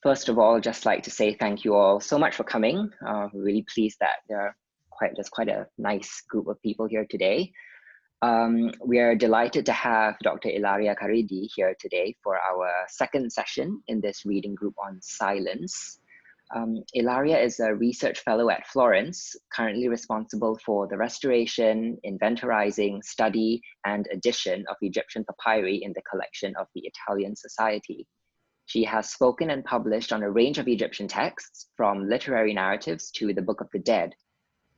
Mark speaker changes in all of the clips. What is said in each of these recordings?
Speaker 1: First of all, just like to say thank you all so much for coming. We're really pleased that there's quite a nice group of people here today. We are delighted to have Dr. Ilaria Cariddi here today for our second session in this reading group on silence. Ilaria is a research fellow at Florence, currently responsible for the restoration, inventorizing, study, and edition of Egyptian papyri in the collection of the Italian Society. She has spoken and published on a range of Egyptian texts, from literary narratives to the Book of the Dead.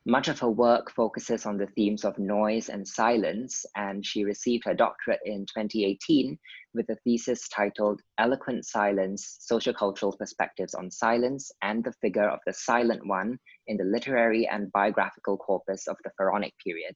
Speaker 1: Much of her work focuses on the themes of noise and silence, and she received her doctorate in 2018 with a thesis titled Eloquent Silence, Socio-cultural Perspectives on Silence and the Figure of the Silent One in the Literary and Biographical Corpus of the Pharaonic Period.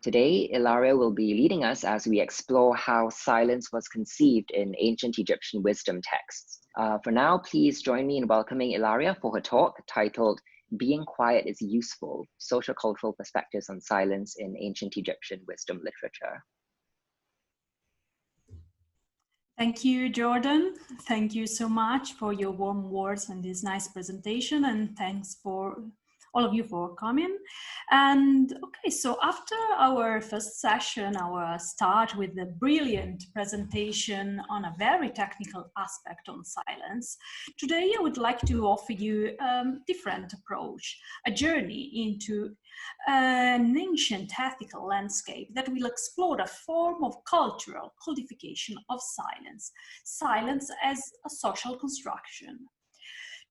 Speaker 1: Today, Ilaria will be leading us as we explore how silence was conceived in ancient Egyptian wisdom texts. For now, please join me in welcoming Ilaria for her talk titled Being Quiet is Useful, Socio-cultural Perspectives on Silence in Ancient Egyptian Wisdom Literature.
Speaker 2: Thank you, Jordan. Thank you so much for your warm words and this nice presentation, and thanks for all of you for coming. And okay, so after our first session, our start with the brilliant presentation on a very technical aspect on silence, today I would like to offer you a different approach, a journey into an ancient ethical landscape that will explore a form of cultural codification of silence, silence as a social construction.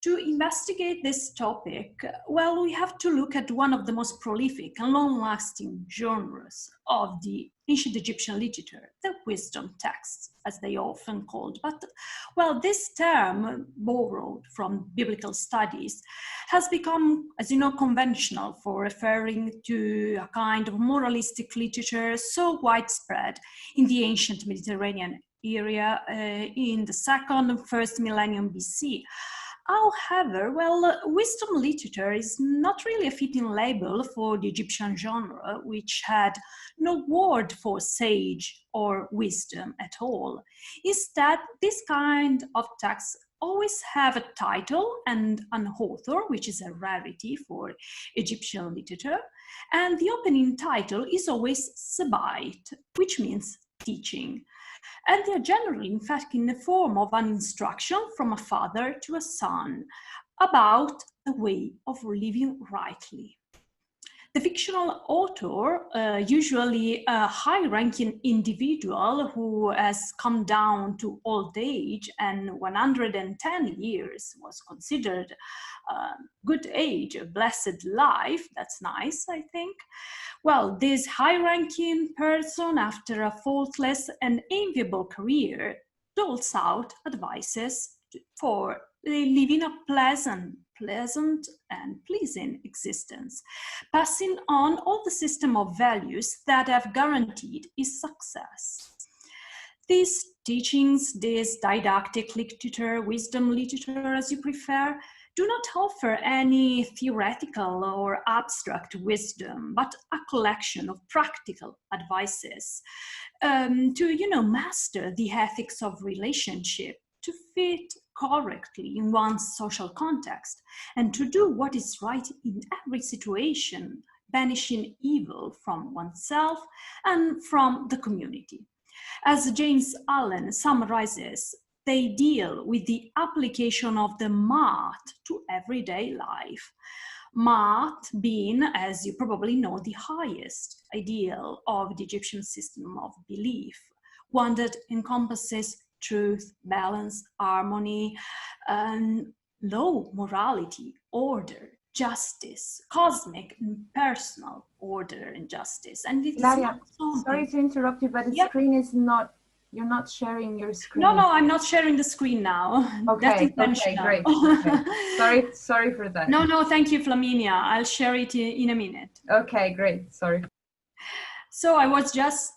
Speaker 2: To investigate this topic, well, we have to look at one of the most prolific and long-lasting genres of the ancient Egyptian literature, the wisdom texts, as they are often called. But, well, this term, borrowed from biblical studies, has become, as you know, conventional for referring to a kind of moralistic literature so widespread in the ancient Mediterranean area in the 2nd and 1st millennium BC. However, well, wisdom literature is not really a fitting label for the Egyptian genre, which had no word for sage or wisdom at all. Instead, this kind of texts always have a title and an author, which is a rarity for Egyptian literature, and the opening title is always Sabait, which means teaching. And they are generally, in fact, in the form of an instruction from a father to a son about a way of living rightly. The fictional author, usually a high-ranking individual who has come down to old age and 110 years was considered a good age, a blessed life. That's nice, I think. Well, this high-ranking person, after a faultless and enviable career, doles out advices for living a pleasant and pleasing existence, passing on all the system of values that have guaranteed his success. These teachings, this didactic literature, wisdom literature as you prefer, do not offer any theoretical or abstract wisdom, but a collection of practical advices to, master the ethics of relationship, to fit correctly in one's social context, and to do what is right in every situation, banishing evil from oneself and from the community. As James Allen summarizes, they deal with the application of the math to everyday life. Math being, as you probably know, the highest ideal of the Egyptian system of belief, one that encompasses truth, balance, harmony, and low morality, order, justice, cosmic and personal order and justice. And it's
Speaker 3: Ilaria, sorry to interrupt you, but the screen is not, you're not sharing your screen.
Speaker 2: No, I'm not sharing the screen now.
Speaker 3: Okay,
Speaker 2: That's intentional.
Speaker 3: Okay, great. Okay. Sorry for that.
Speaker 2: No, thank you, Flaminia. I'll share it in a minute.
Speaker 3: Okay, great, sorry.
Speaker 2: So I was just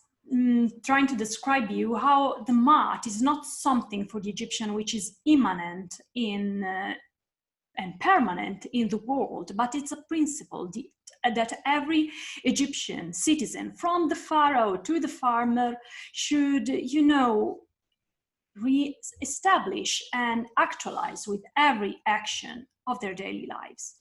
Speaker 2: trying to describe you how the math is not something for the Egyptian which is immanent in and permanent in the world, but it's a principle that every Egyptian citizen, from the pharaoh to the farmer, should, re-establish and actualize with every action of their daily lives.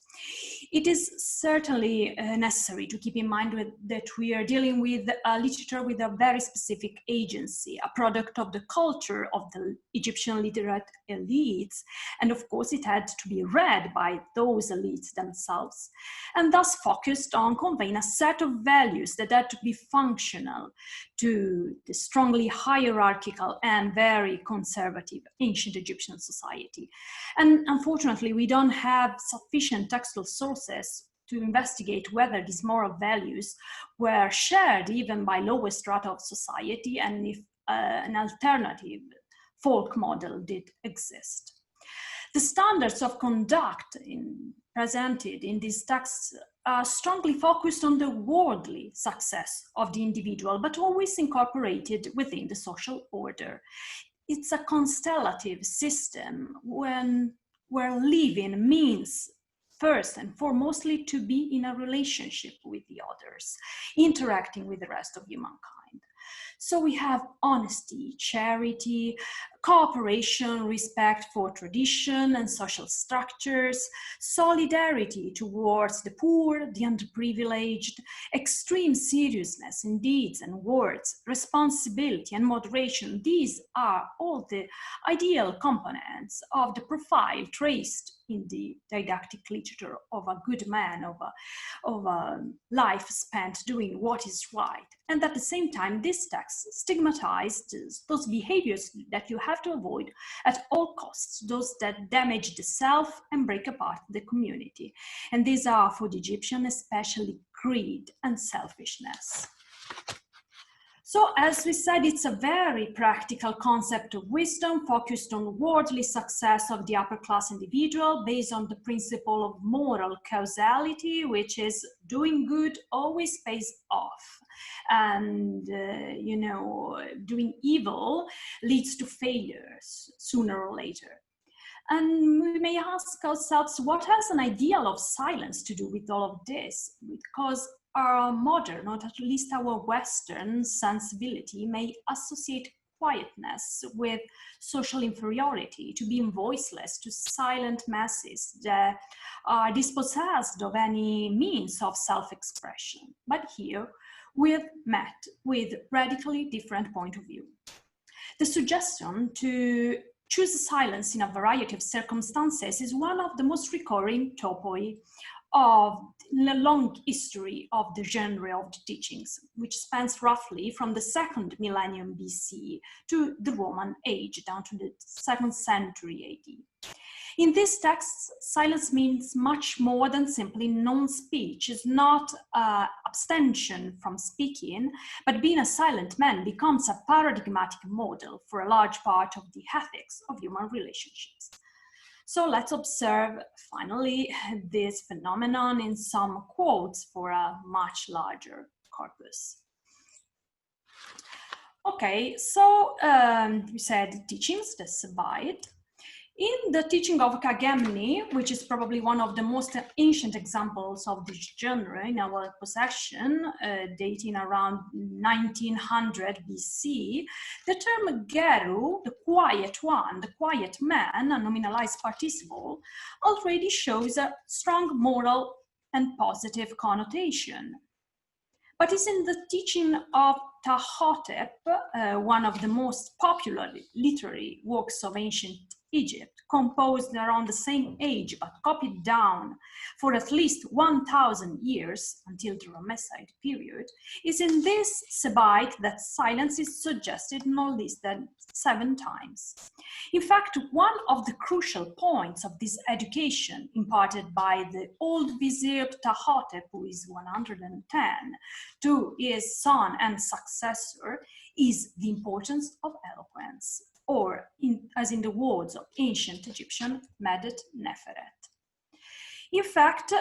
Speaker 2: It is certainly necessary to keep in mind that we are dealing with literature with a very specific agency, a product of the culture of the Egyptian literate elites, and of course it had to be read by those elites themselves, and thus focused on conveying a set of values that had to be functional to the strongly hierarchical and very conservative ancient Egyptian society. And unfortunately, we don't have sufficient textual sources to investigate whether these moral values were shared even by lower strata of society, and if an alternative folk model did exist. The standards of conduct presented in these texts are strongly focused on the worldly success of the individual, but always incorporated within the social order. It's a constellative system where living means first and foremostly to be in a relationship with the others, interacting with the rest of humankind. So we have honesty, charity, cooperation, respect for tradition and social structures, solidarity towards the poor, the underprivileged, extreme seriousness in deeds and words, responsibility and moderation. These are all the ideal components of the profile traced in the didactic literature of a good man, of a life spent doing what is right. And at the same time, this text stigmatized those behaviors that you have to avoid at all costs, those that damage the self and break apart the community. And these are, for the Egyptian, especially greed and selfishness. So, as we said, it's a very practical concept of wisdom focused on worldly success of the upper class individual based on the principle of moral causality, which is doing good always pays off. And, doing evil leads to failures sooner or later. And we may ask ourselves, what has an ideal of silence to do with all of this? Because our modern, or at least our Western sensibility may associate quietness with social inferiority, to being voiceless, to silent masses that are dispossessed of any means of self-expression. But here we've met with radically different point of view. The suggestion to choose silence in a variety of circumstances is one of the most recurring topoi of the long history of the genre of the teachings, which spans roughly from the 2nd millennium BC to the Roman age, down to the 2nd century AD. In these texts, silence means much more than simply non-speech. It's not abstention from speaking, but being a silent man becomes a paradigmatic model for a large part of the ethics of human relationships. So let's observe, finally, this phenomenon in some quotes for a much larger corpus. Okay, so we said teachings, the Sabbath. In the teaching of Kagemni, which is probably one of the most ancient examples of this genre in our possession, dating around 1900 BC, the term Geru, the quiet one, the quiet man, a nominalized participle, already shows a strong moral and positive connotation. But it's in the teaching of Ptahhotep, one of the most popular literary works of ancient Egypt, composed around the same age but copied down for at least 1,000 years until the Ramesside period, is in this Sabbath that silence is suggested no less than 7 times. In fact, one of the crucial points of this education imparted by the old vizier Ptahhotep, who is 110, to his son and successor, is the importance of eloquence, or as in the words of ancient Egyptian, Medet Neferet. In fact,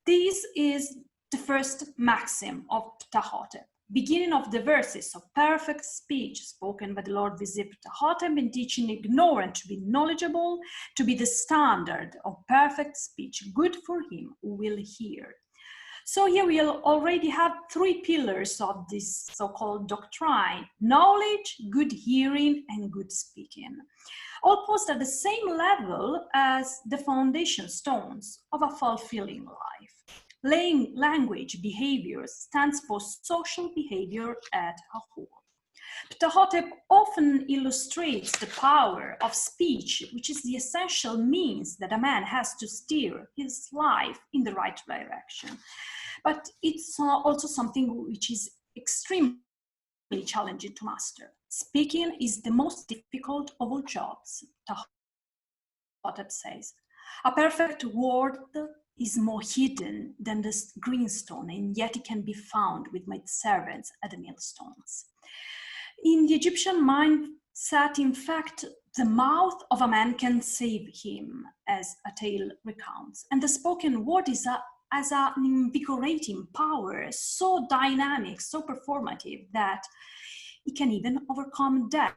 Speaker 2: this is the first maxim of Ptahhotep, beginning of the verses of perfect speech spoken by the Lord Vizier Ptahhotep in teaching ignorant to be knowledgeable, to be the standard of perfect speech, good for him who will hear. So here we already have three pillars of this so-called doctrine: knowledge, good hearing, and good speaking, all posed at the same level as the foundation stones of a fulfilling life. Language behavior stands for social behavior at a whole. Ptahhotep often illustrates the power of speech, which is the essential means that a man has to steer his life in the right direction. But it's also something which is extremely challenging to master. Speaking is the most difficult of all jobs, Ptahhotep says. A perfect word is more hidden than the greenstone, and yet it can be found with my servants at the millstones. In the Egyptian mindset, in fact, the mouth of a man can save him, as a tale recounts, and the spoken word is as an invigorating power, so dynamic, so performative, that it can even overcome death.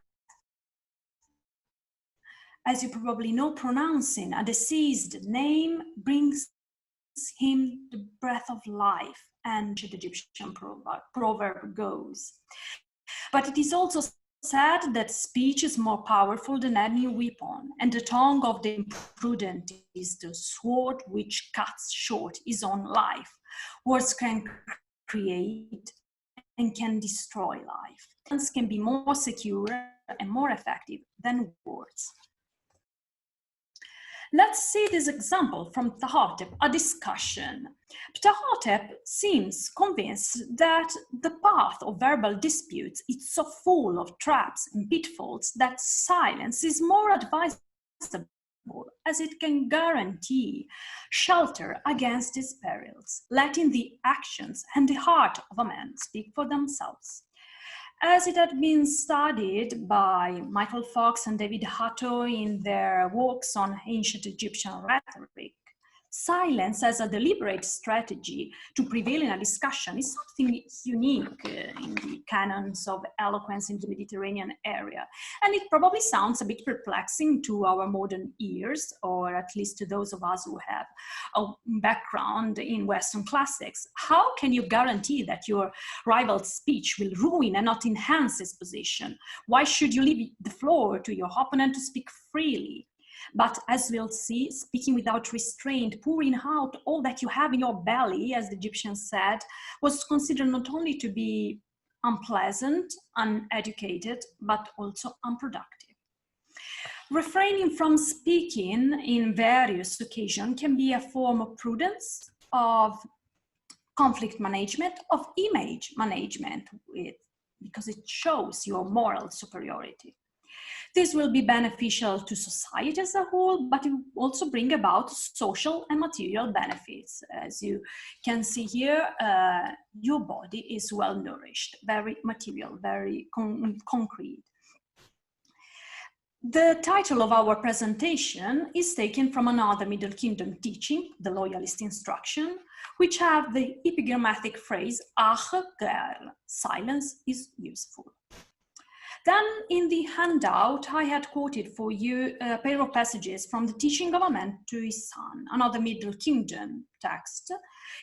Speaker 2: As you probably know, pronouncing a deceased name brings him the breath of life, and the Egyptian proverb goes. But it is also said that speech is more powerful than any weapon, and the tongue of the imprudent is the sword which cuts short his own life. Words can create and can destroy life. Words can be more secure and more effective than words. Let's see this example from Ptahhotep, a discussion. Ptahhotep seems convinced that the path of verbal disputes is so full of traps and pitfalls that silence is more advisable, as it can guarantee shelter against these perils, letting the actions and the heart of a man speak for themselves. As it had been studied by Michael Fox and David Hutto in their works on ancient Egyptian rhetoric, silence as a deliberate strategy to prevail in a discussion is something unique in the canons of eloquence in the Mediterranean area. And it probably sounds a bit perplexing to our modern ears, or at least to those of us who have a background in Western classics. How can you guarantee that your rival's speech will ruin and not enhance his position? Why should you leave the floor to your opponent to speak freely? But as we'll see, speaking without restraint, pouring out all that you have in your belly, as the Egyptians said, was considered not only to be unpleasant, uneducated, but also unproductive. Refraining from speaking in various occasions can be a form of prudence, of conflict management, of image management, because it shows your moral superiority. This will be beneficial to society as a whole, but it will also bring about social and material benefits. As you can see here, your body is well nourished, very material, very concrete. The title of our presentation is taken from another Middle Kingdom teaching, the Loyalist Instruction, which have the epigrammatic phrase, "Ach ger," silence is useful. Then in the handout, I had quoted for you a pair of passages from the Teaching of a Man to His Son, another Middle Kingdom text,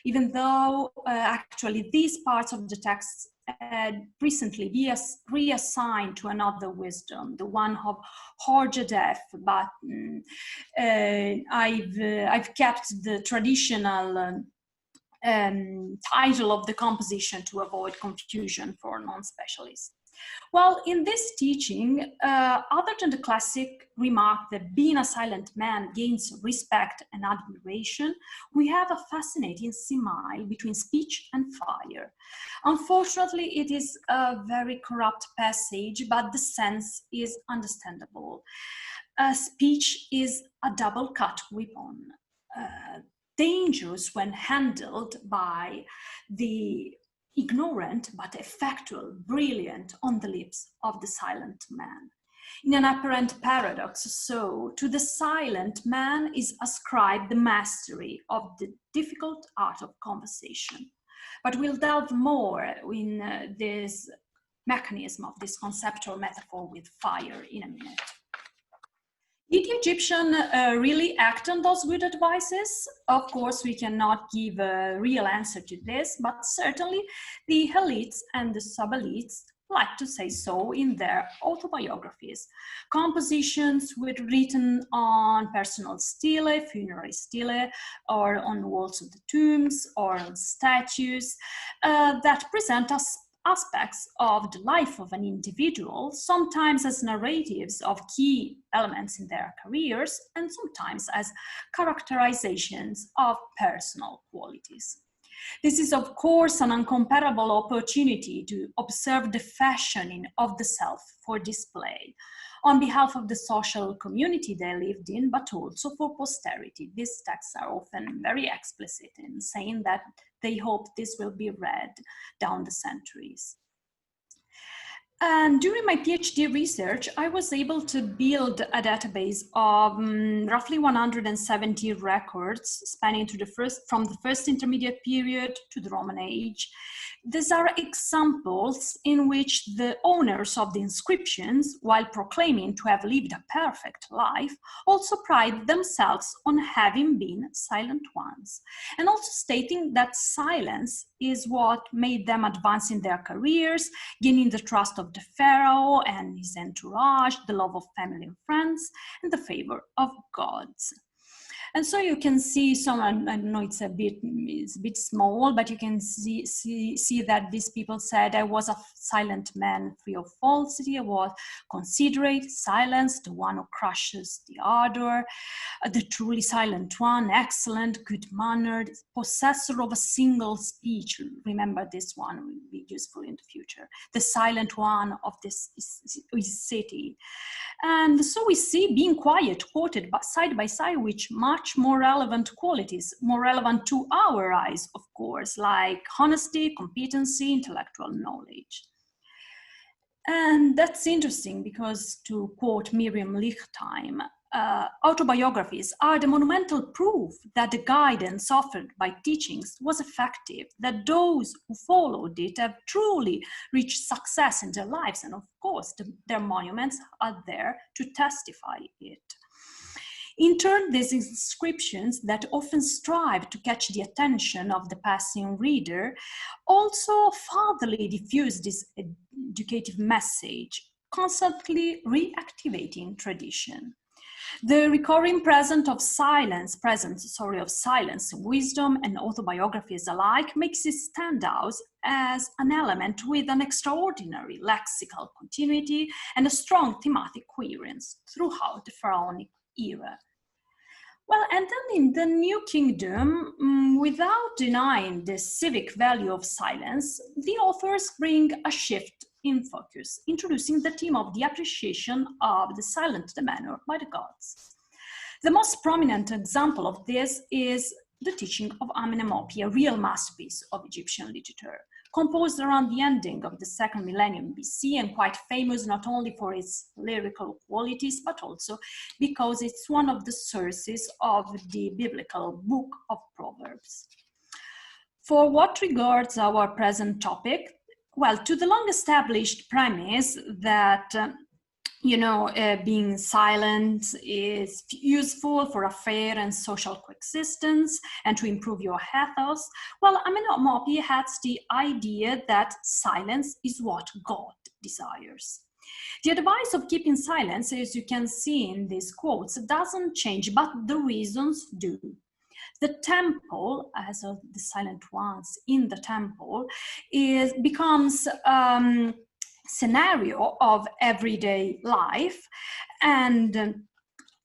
Speaker 2: even though actually these parts of the text had recently been reassigned to another wisdom, the one of Horjadef, but I've kept the traditional title of the composition to avoid confusion for non-specialists. Well, in this teaching, other than the classic remark that being a silent man gains respect and admiration, we have a fascinating simile between speech and fire. Unfortunately, it is a very corrupt passage, but the sense is understandable. Speech is a double-cut weapon, dangerous when handled by the ignorant but effectual, brilliant on the lips of the silent man. In an apparent paradox, so, to the silent man is ascribed the mastery of the difficult art of conversation. But we'll delve more in this mechanism of this conceptual metaphor with fire in a minute. Did the Egyptian really act on those good advices? Of course, we cannot give a real answer to this, but certainly the elites and the sub-elites like to say so in their autobiographies. Compositions written on personal stele, funerary stele, or on walls of the tombs, or on statues that present us aspects of the life of an individual, sometimes as narratives of key elements in their careers, and sometimes as characterizations of personal qualities. This is, of course, an incomparable opportunity to observe the fashioning of the self for display on behalf of the social community they lived in, but also for posterity. These texts are often very explicit in saying that they hope this will be read down the centuries. And during my PhD research, I was able to build a database of roughly 170 records spanning from the first intermediate period to the Roman age. These are examples in which the owners of the inscriptions, while proclaiming to have lived a perfect life, also pride themselves on having been silent ones, and also stating that silence is what made them advance in their careers, gaining the trust of the pharaoh and his entourage, the love of family and friends, and the favor of gods. And so you can see some, I know it's a bit small, but you can see that these people said, I was a silent man free of falsity, I was considerate, silence, the one who crushes the ardor, the truly silent one, excellent, good-mannered, possessor of a single speech. Remember, this one will be useful in the future. The silent one of this city. And so we see being quiet quoted side by side with much more relevant qualities, more relevant to our eyes, of course, like honesty, competency, intellectual knowledge. And that's interesting because, to quote Miriam Lichtheim, autobiographies are the monumental proof that the guidance offered by teachings was effective, that those who followed it have truly reached success in their lives, and of course their monuments are there to testify it. In turn, these inscriptions that often strive to catch the attention of the passing reader also furtherly diffuse this educative message, constantly reactivating tradition. The recurring presence of silence, wisdom, and autobiographies alike makes it stand out as an element with an extraordinary lexical continuity and a strong thematic coherence throughout the pharaonic era. Well, and then in the New Kingdom, without denying the civic value of silence, the authors bring a shift in focus, introducing the theme of the appreciation of the silent demeanor by the gods. The most prominent example of this is the teaching of Amenemopi, a real masterpiece of Egyptian literature, composed around the ending of the 2nd millennium BC and quite famous not only for its lyrical qualities, but also because it's one of the sources of the biblical book of Proverbs. For what regards our present topic, well, to the long-established premise that being silent is useful for a fair and social coexistence and to improve your ethos, well, Amenemopi has the idea that silence is what God desires. The advice of keeping silence, as you can see in these quotes, doesn't change, but the reasons do. The temple, as of the silent ones in the temple, becomes scenario of everyday life, and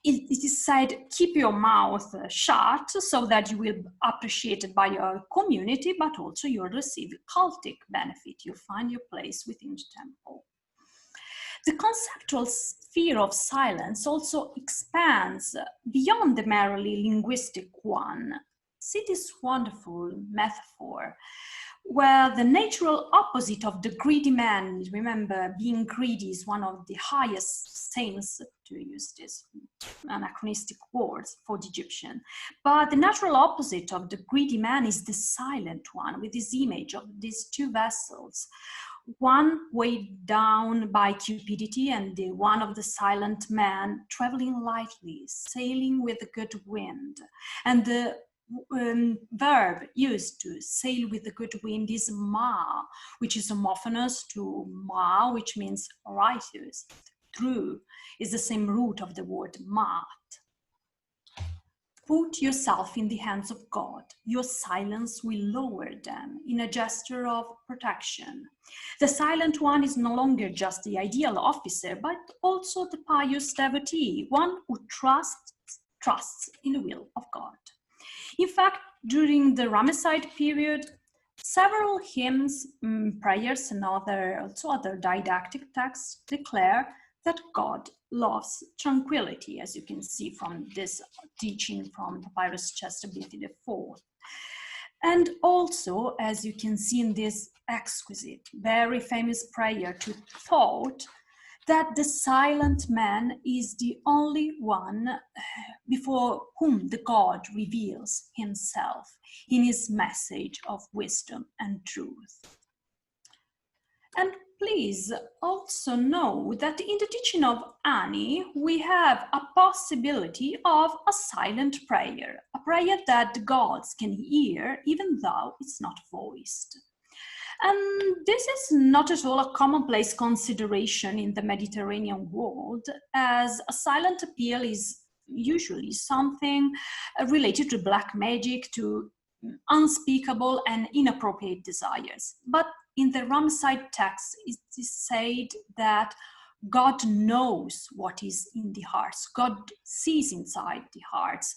Speaker 2: it is said, keep your mouth shut so that you will be appreciated by your community, but also you'll receive cultic benefit. You find your place within the temple. The conceptual sphere of silence also expands beyond the merely linguistic one. See this wonderful metaphor where the natural opposite of the greedy man, remember, being greedy is one of the highest saints, to use this anachronistic words for the Egyptian, but the natural opposite of the greedy man is the silent one, with this image of these two vessels, one weighed down by cupidity, and the one of the silent man traveling lightly, sailing with a good wind. And the verb used to sail with a good wind is ma, which is homophonous to ma, which means righteous. True is the same root of the word mat. Put yourself in the hands of God. Your silence will lower them in a gesture of protection. The silent one is no longer just the ideal officer, but also the pious devotee, one who trusts in the will of God. In fact, during the Ramesside period, several hymns, prayers, and other didactic texts declare that God loves tranquility, as you can see from this teaching from Papyrus Chastability IV. And also, as you can see in this exquisite, very famous prayer to Thought, that the silent man is the only one before whom the God reveals himself in his message of wisdom and truth. And please also know that in the teaching of Ani, we have a possibility of a silent prayer, a prayer that the gods can hear even though it's not voiced. And this is not at all a commonplace consideration in the Mediterranean world, as a silent appeal is usually something related to black magic, to unspeakable and inappropriate desires. But in the Ramesside text, it is said that God knows what is in the hearts. God sees inside the hearts.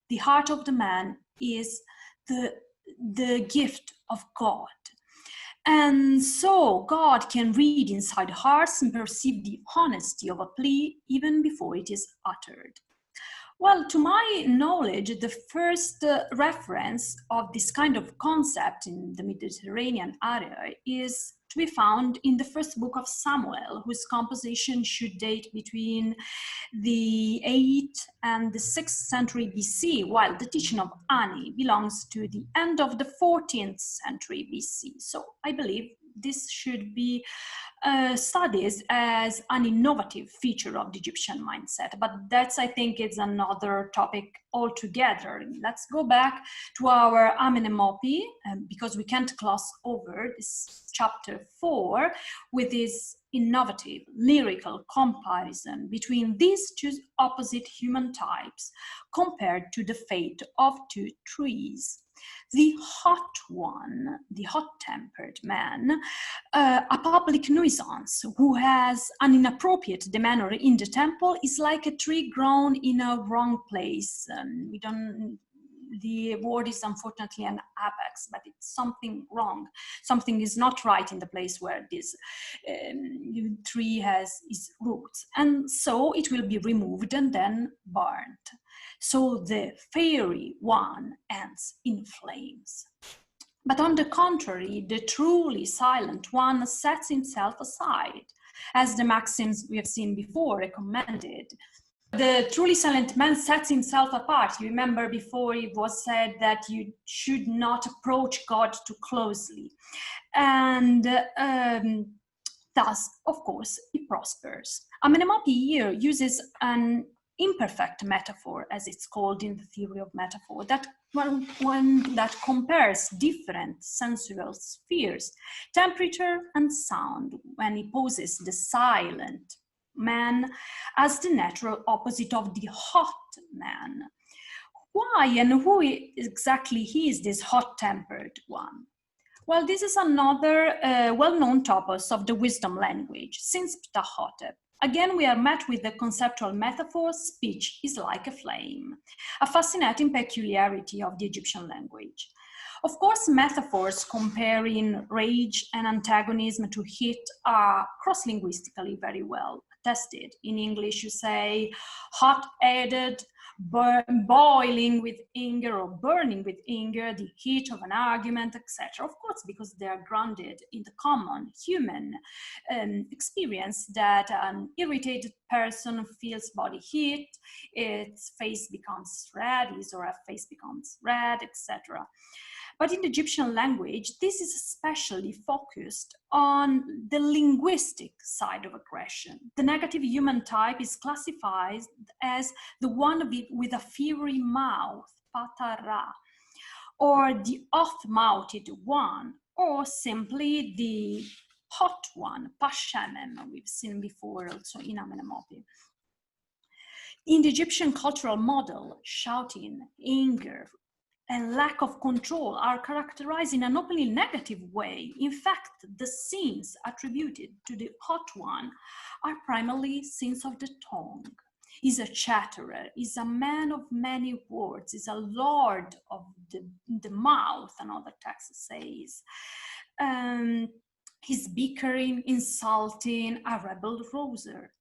Speaker 2: The heart of the man is the gift of God. And so God can read inside hearts and perceive the honesty of a plea even before it is uttered. Well, to my knowledge, the first reference of this kind of concept in the Mediterranean area is to be found in the first book of Samuel, whose composition should date between the 8th and the 6th century BC, while the teaching of Ani belongs to the end of the 14th century BC. So I believe this should be studied as an innovative feature of the Egyptian mindset. But that's, I think, it's another topic altogether. Let's go back to our Amenemopi, because we can't gloss over this chapter 4 with this innovative lyrical comparison between these two opposite human types compared to the fate of two trees. The hot one, the hot-tempered man, a public nuisance who has an inappropriate demeanor in the temple, is like a tree grown in a wrong place. The word is unfortunately an apex, but it's something wrong. Something is not right in the place where this tree has its roots. And so it will be removed and then burnt. So the fiery one ends in flames. But on the contrary, the truly silent one sets himself aside, as the maxims we have seen before recommended. The truly silent man sets himself apart. You remember before it was said that you should not approach God too closely. And thus, of course, he prospers. Amenemopi here uses an imperfect metaphor, as it's called in the theory of metaphor, that one that compares different sensual spheres, temperature and sound, when he poses the silent man as the natural opposite of the hot man. Why and who exactly is this hot-tempered one? Well, this is another well-known topos of the wisdom language, since Ptahhotep. Again, we are met with the conceptual metaphor, speech is like a flame, a fascinating peculiarity of the Egyptian language. Of course, metaphors comparing rage and antagonism to heat are cross-linguistically very well tested. In English, you say hot-headed, boiling with anger, or burning with anger, the heat of an argument, etc. Of course, because they are grounded in the common human experience that an irritated person feels body heat, its face becomes red, his or her face becomes red, etc. But in the Egyptian language, this is especially focused on the linguistic side of aggression. The negative human type is classified as the one with a fiery mouth, patara, or the off-mouthed one, or simply the hot one, pashamem, we've seen before also in Amenemopi. In the Egyptian cultural model, shouting, anger, and lack of control are characterized in an openly negative way. In fact, the sins attributed to the hot one are primarily sins of the tongue. Is a chatterer, is a man of many words, is a lord of the mouth, another text says. He's bickering, insulting, a rebel rouser.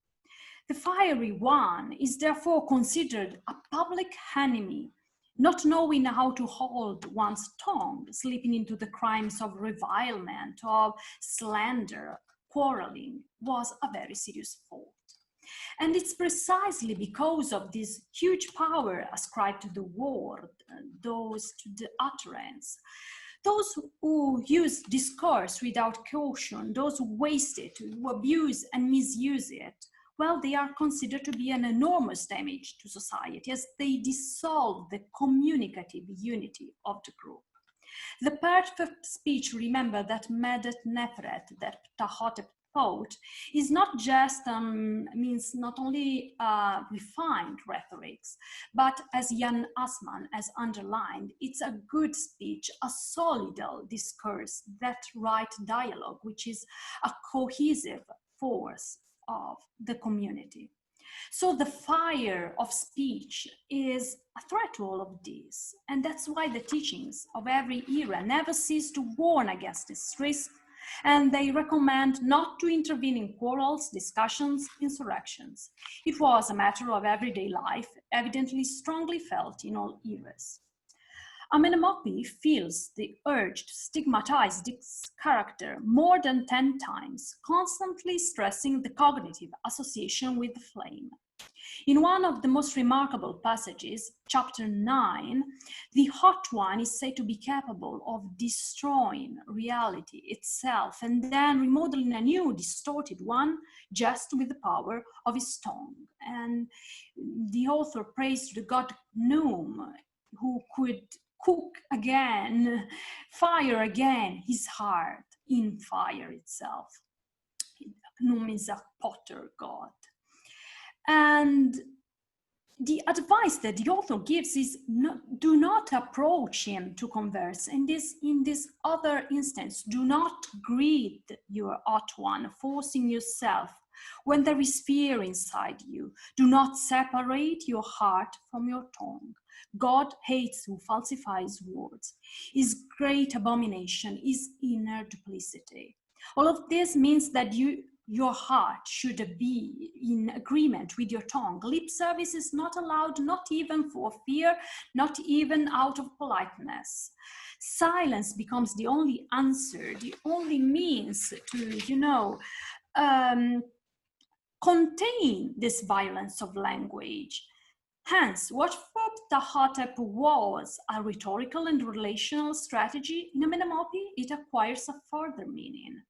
Speaker 2: The fiery one is therefore considered a public enemy, not knowing how to hold one's tongue, slipping into the crimes of revilement, of slander, quarreling, was a very serious fault. And it's precisely because of this huge power ascribed to the word, those to the utterance, those who use discourse without caution, those who waste it, who abuse and misuse it, well, they are considered to be an enormous damage to society as they dissolve the communicative unity of the group. The perfect speech, remember that Medet Nefret, that Ptahotep thought, is not just, means not only refined rhetorics, but as Jan Assmann has underlined, it's a good speech, a solidal discourse, that right dialogue, which is a cohesive force of the community. So the fire of speech is a threat to all of this. And that's why the teachings of every era never cease to warn against this risk. And they recommend not to intervene in quarrels, discussions, insurrections. It was a matter of everyday life, evidently strongly felt in all eras. Amenemopi feels the urge to stigmatize this character more than 10 times, constantly stressing the cognitive association with the flame. In one of the most remarkable passages, chapter 9, the hot one is said to be capable of destroying reality itself and then remodeling a new distorted one just with the power of his tongue. And the author praised the god Noom, who could cook again, fire again his heart in fire itself. Num is a potter god. And the advice that the author gives is do not approach him to converse. In this other instance, do not greet your hot one, forcing yourself when there is fear inside you. Do not separate your heart from your tongue. God hates who falsifies words. His great abomination is inner duplicity. All of this means that your heart should be in agreement with your tongue. Lip service is not allowed, not even for fear, not even out of politeness. Silence becomes the only answer, the only means to, contain this violence of language. Hence, what for Ptahotep was a rhetorical and relational strategy, in Amenemopi, it acquires a further meaning.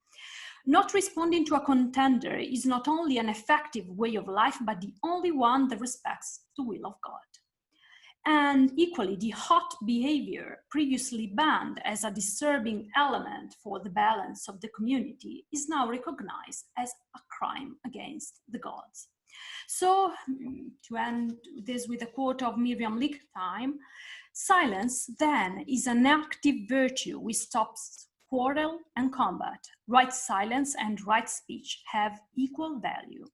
Speaker 2: Not responding to a contender is not only an effective way of life, but the only one that respects the will of God. And equally, the hot behavior, previously banned as a disturbing element for the balance of the community, is now recognized as a crime against the gods. So, to end this with a quote of Miriam Lichtheim, silence then is an active virtue which stops quarrel and combat. Right silence and right speech have equal value.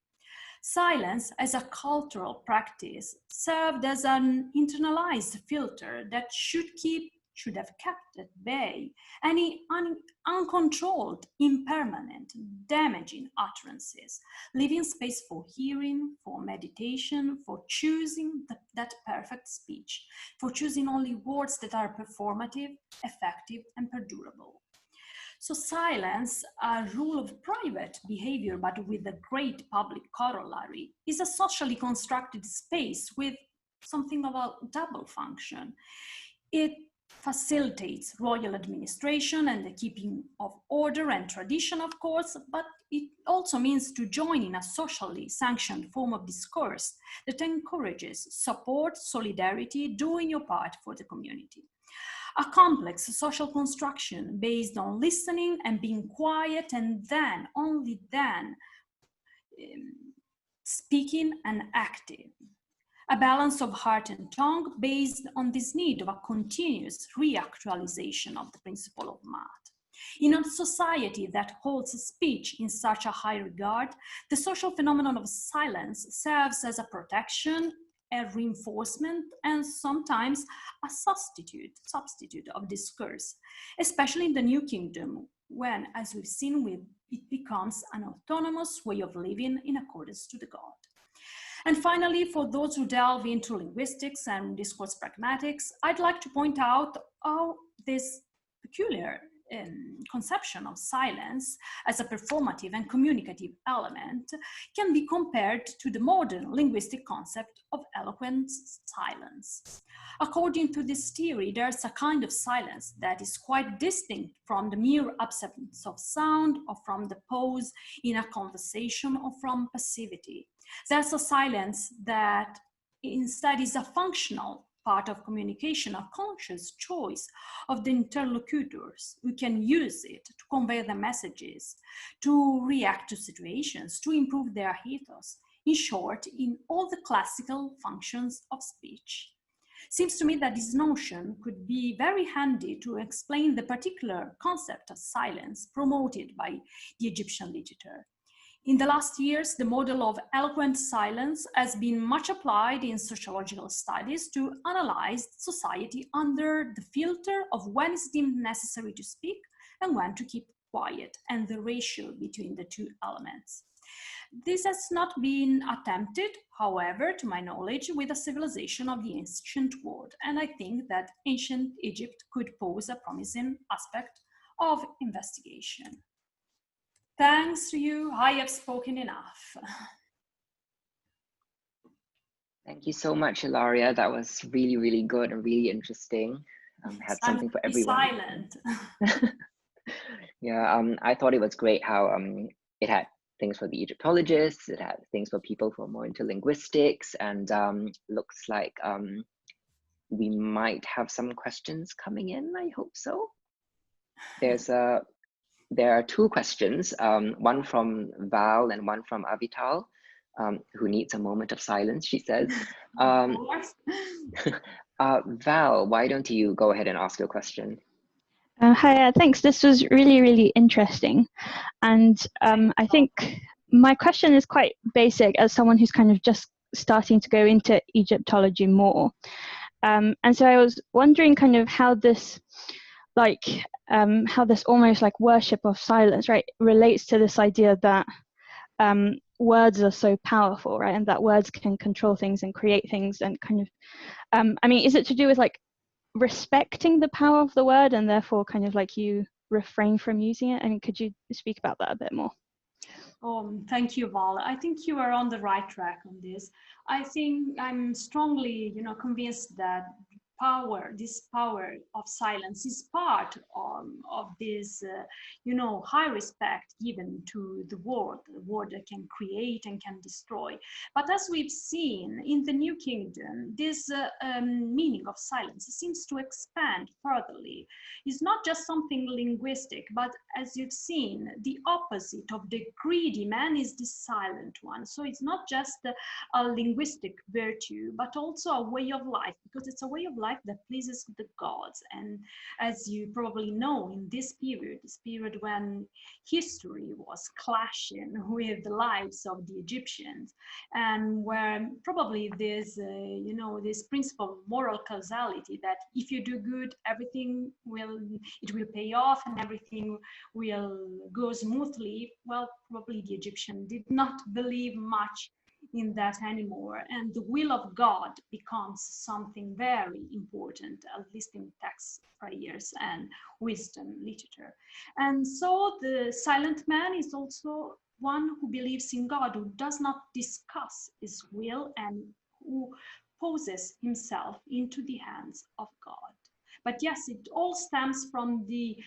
Speaker 2: Silence as a cultural practice served as an internalized filter that should have kept at bay any uncontrolled, impermanent, damaging utterances, leaving space for hearing, for meditation, for choosing that perfect speech, for choosing only words that are performative, effective, and perdurable. So silence, a rule of private behavior, but with a great public corollary, is a socially constructed space with something of a double function. It facilitates royal administration and the keeping of order and tradition, of course, but it also means to join in a socially sanctioned form of discourse that encourages support, solidarity, doing your part for the community. A complex social construction based on listening and being quiet, and then, only then, speaking and acting. A balance of heart and tongue based on this need of a continuous reactualization of the principle of math. In a society that holds speech in such a high regard, the social phenomenon of silence serves as a protection, a reinforcement, and sometimes a substitute of discourse, especially in the New Kingdom, when, as we've seen, it becomes an autonomous way of living in accordance to the God. And finally, for those who delve into linguistics and discourse pragmatics, I'd like to point out how this peculiar conception of silence as a performative and communicative element can be compared to the modern linguistic concept of eloquent silence. According to this theory, there's a kind of silence that is quite distinct from the mere absence of sound, or from the pause in a conversation, or from passivity. There's a silence that instead is a functional part of communication, a conscious choice of the interlocutors who can use it to convey their messages, to react to situations, to improve their ethos. In short, in all the classical functions of speech. Seems to me that this notion could be very handy to explain the particular concept of silence promoted by the Egyptian literature. In the last years, the model of eloquent silence has been much applied in sociological studies to analyze society under the filter of when it's deemed necessary to speak and when to keep quiet, and the ratio between the two elements. This has not been attempted, however, to my knowledge, with a civilization of the ancient world, and I think that ancient Egypt could pose a promising aspect of investigation. Thanks to you, I have spoken enough.
Speaker 1: Thank you so much, Ilaria. That was really, really good and really interesting. Had something for everyone.
Speaker 2: Silent.
Speaker 1: Yeah, I thought it was great how it had things for the Egyptologists, it had things for people who are more into linguistics, and looks like we might have some questions coming in. I hope so. There are two questions, one from Val and one from Avital, who needs a moment of silence, she says. Val, why don't you go ahead and ask your question?
Speaker 4: Hi, thanks. This was really, really interesting. And I think my question is quite basic as someone who's kind of just starting to go into Egyptology more. And so I was wondering kind of how this almost like worship of silence, right, relates to this idea that words are so powerful, right, and that words can control things and create things, and kind of, I mean, is it to do with like respecting the power of the word and therefore kind of like you refrain from using it? And could you speak about that a bit more?
Speaker 2: Thank you, Val. I think you are on the right track on this. I think I'm strongly, convinced that this power of silence is part of this, high respect given to the word that can create and can destroy. But as we've seen in the New Kingdom, this meaning of silence seems to expand furtherly. It's not just something linguistic, but as you've seen, the opposite of the greedy man is the silent one. So it's not just a linguistic virtue, but also a way of life, because it's a way of life that pleases the gods. And as you probably know, in this period when history was clashing with the lives of the Egyptians, and where probably this this principle of moral causality, that if you do good, everything will pay off and everything will go smoothly. Well, probably the Egyptian did not believe much in that anymore, and the will of God becomes something very important, at least in text, prayers, and wisdom literature. And so the silent man is also one who believes in God, who does not discuss his will, and who poses himself into the hands of God. But yes, it all stems from the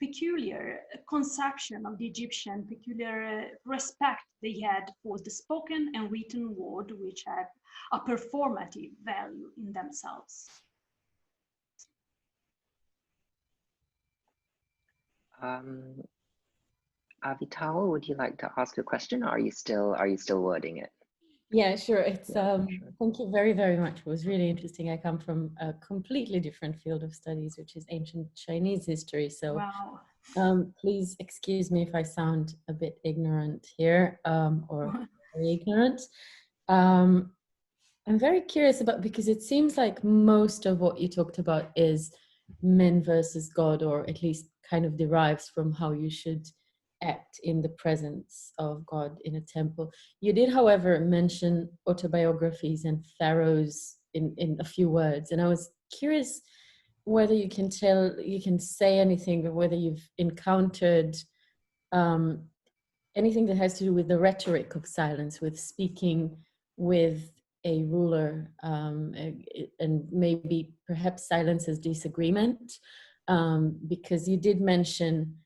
Speaker 2: peculiar conception of the Egyptian, peculiar respect they had for the spoken and written word, which have a performative value in themselves.
Speaker 1: Avital, would you like to ask a question, or are you still wording it?
Speaker 5: Yeah, sure. It's
Speaker 1: Sure.
Speaker 5: Thank you very, very much. It was really interesting. I come from a completely different field of studies, which is ancient Chinese history. So
Speaker 2: Wow.
Speaker 5: please excuse me if I sound a bit ignorant here, or very ignorant. I'm very curious about, because it seems like most of what you talked about is men versus God, or at least kind of derives from how you should act in the presence of God in a temple. You did, however, mention autobiographies and pharaohs in a few words, and I was curious whether you can say anything, or whether you've encountered anything that has to do with the rhetoric of silence, with speaking with a ruler, and maybe perhaps silence as disagreement, because you did mention,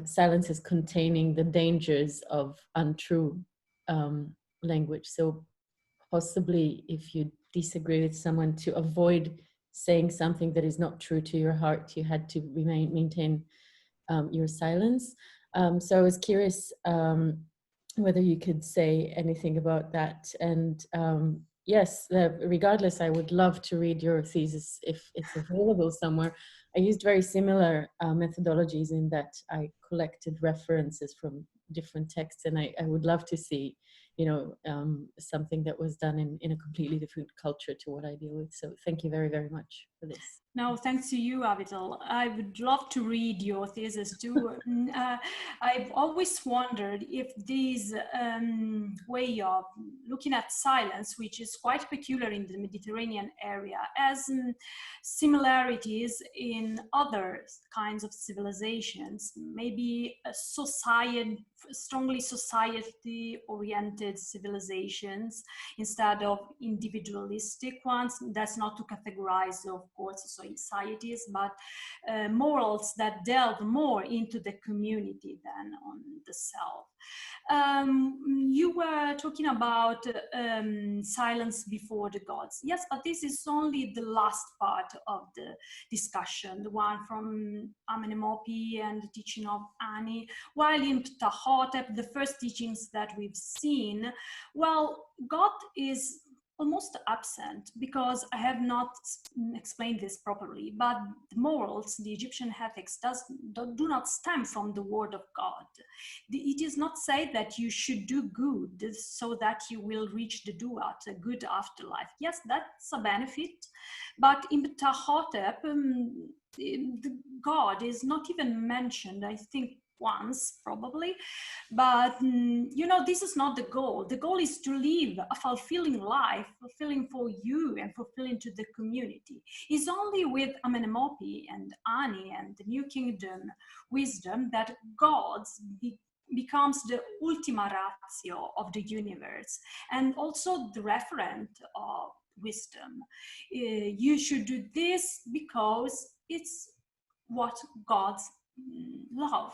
Speaker 5: silence as containing the dangers of untrue language. So possibly if you disagree with someone, to avoid saying something that is not true to your heart, you had to maintain your silence. So I was curious whether you could say anything about that. And yes, regardless, I would love to read your thesis if it's available somewhere. I used very similar methodologies in that I collected references from different texts, and I would love to see, something that was done in a completely different culture to what I deal with. So thank you very, very much for this.
Speaker 2: No, thanks to you, Avital. I would love to read your thesis too. I've always wondered if this way of looking at silence, which is quite peculiar in the Mediterranean area, has similarities in other kinds of civilizations, maybe strongly society-oriented civilizations instead of individualistic ones. That's not to categorize, of course, societies, but morals that delve more into the community than on the self. You were talking about silence before the gods. Yes, but this is only the last part of the discussion, the one from Amenemopi and the teaching of Ani. While in Ptahhotep, the first teachings that we've seen, well, God is almost absent, because I have not explained this properly, but the morals, the Egyptian ethics do not stem from the word of God. It is not said that you should do good so that you will reach the duat, a good afterlife. Yes, that's a benefit, but in Ptahhotep, the God is not even mentioned, I think, once probably, but this is not the goal. The goal is to live a fulfilling life, fulfilling for you and fulfilling to the community. It's only with Amenemopi and Ani and the New Kingdom wisdom that God becomes the ultima ratio of the universe, and also the referent of wisdom. You should do this because it's what God's love.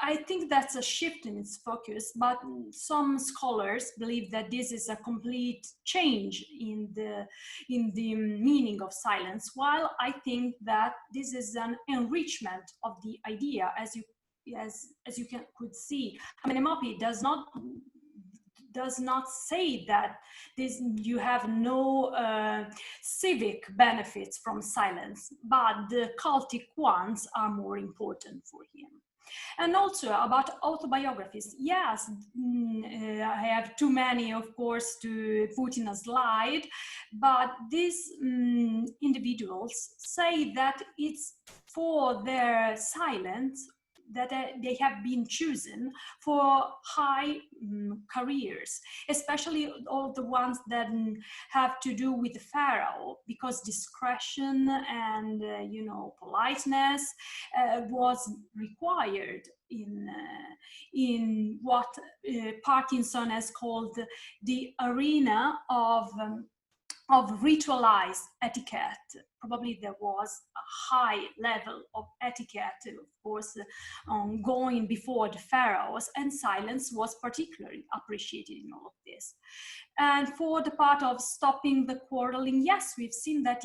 Speaker 2: I think that's a shift in its focus, but some scholars believe that this is a complete change in the meaning of silence, while I think that this is an enrichment of the idea. As you could see, Amenemopi does not say that you have no civic benefits from silence, but the cultic ones are more important for him. And also about autobiographies, yes, I have too many, of course, to put in a slide, but these individuals say that it's for their silence that they have been chosen for high careers, especially all the ones that have to do with the pharaoh, because discretion and politeness was required in what Parkinson has called the arena of ritualized etiquette probably there was a high level of etiquette, of course, going before the pharaohs, and silence was particularly appreciated in all of this. And for the part of stopping the quarreling, yes, we've seen that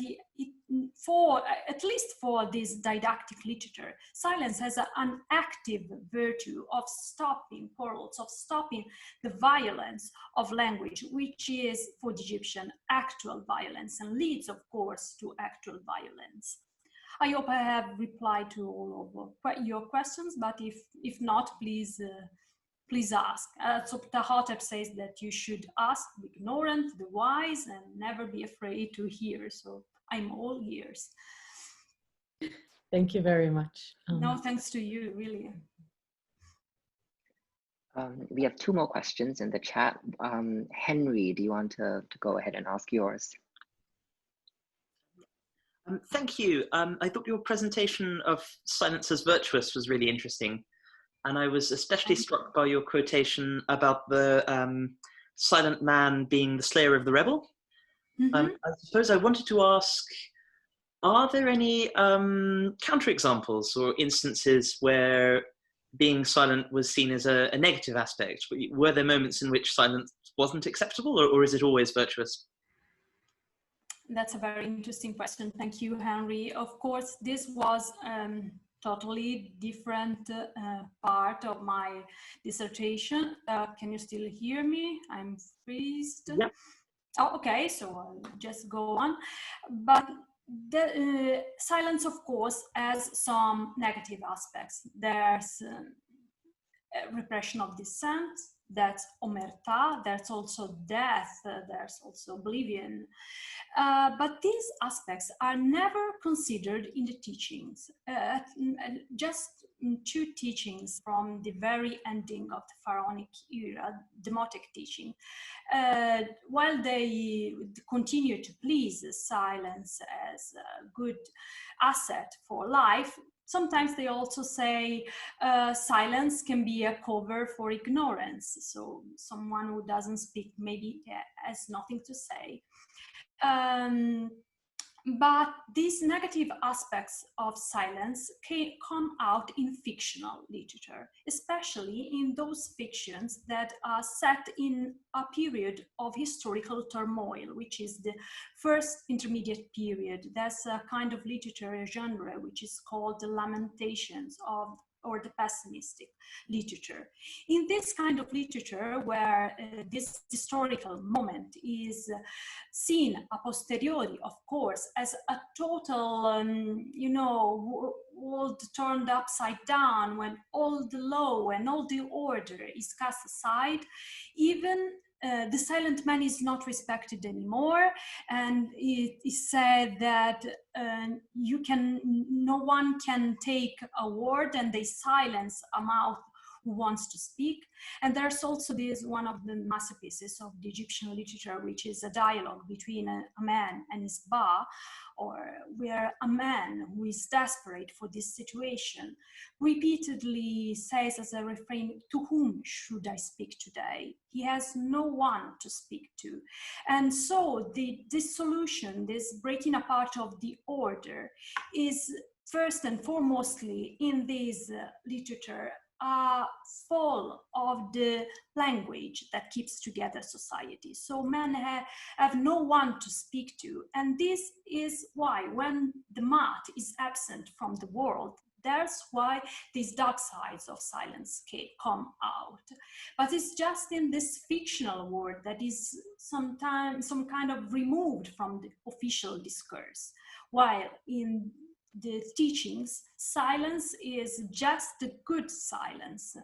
Speaker 2: for at least for this didactic literature, silence has an active virtue of stopping quarrels, of stopping the violence of language, which is for the Egyptian actual violence and leads, of course, to actual violence. I hope I have replied to all of your questions, but if not, please ask. So Tahotep says that you should ask the ignorant, the wise, and never be afraid to hear. So I'm all ears.
Speaker 5: Thank you very much.
Speaker 2: No, thanks to you, really.
Speaker 1: We have 2 more questions in the chat. Henry, do you want to go ahead and ask yours?
Speaker 6: Thank you. I thought your presentation of silence as virtuous was really interesting. And I was especially struck by your quotation about the silent man being the slayer of the rebel. I suppose I wanted to ask, are there any counterexamples or instances where being silent was seen as a negative aspect? Were there moments in which silence wasn't acceptable, or is it always virtuous?
Speaker 2: That's a very interesting question. Thank you, Henry. Of course, this was totally different part of my dissertation. Can you still hear me? I'm freezed.
Speaker 6: Yeah.
Speaker 2: Oh, okay, so I'll just go on. But the silence, of course, has some negative aspects. There's repression of dissent, that's omerta, there's also death, there's also oblivion. But these aspects are never considered in the teachings. Just 2 teachings from the very ending of the pharaonic era, Demotic teaching, while they continue to please silence as a good asset for life, sometimes they also say silence can be a cover for ignorance. So someone who doesn't speak maybe has nothing to say. But these negative aspects of silence come out in fictional literature, especially in those fictions that are set in a period of historical turmoil, which is the first intermediate period. There's a kind of literature genre which is called the Lamentations or the pessimistic literature. In this kind of literature, where this historical moment is seen a posteriori, of course, as a total, world turned upside down, when all the law and all the order is cast aside, even the silent man is not respected anymore, and it is said that no one can take a word, and they silence a mouth who wants to speak. And there's also this one of the masterpieces of the Egyptian literature, which is a dialogue between a man and his ba, or where a man who is desperate for this situation repeatedly says as a refrain, "To whom should I speak today?" He has no one to speak to. And so this solution, this breaking apart of the order, is first and foremostly in this literature fall of the language that keeps together society. So men have no one to speak to. And this is why when the mat is absent from the world, that's why these dark sides of silence come out. But it's just in this fictional world that is sometimes some kind of removed from the official discourse, while in the teachings, silence is just the good silence,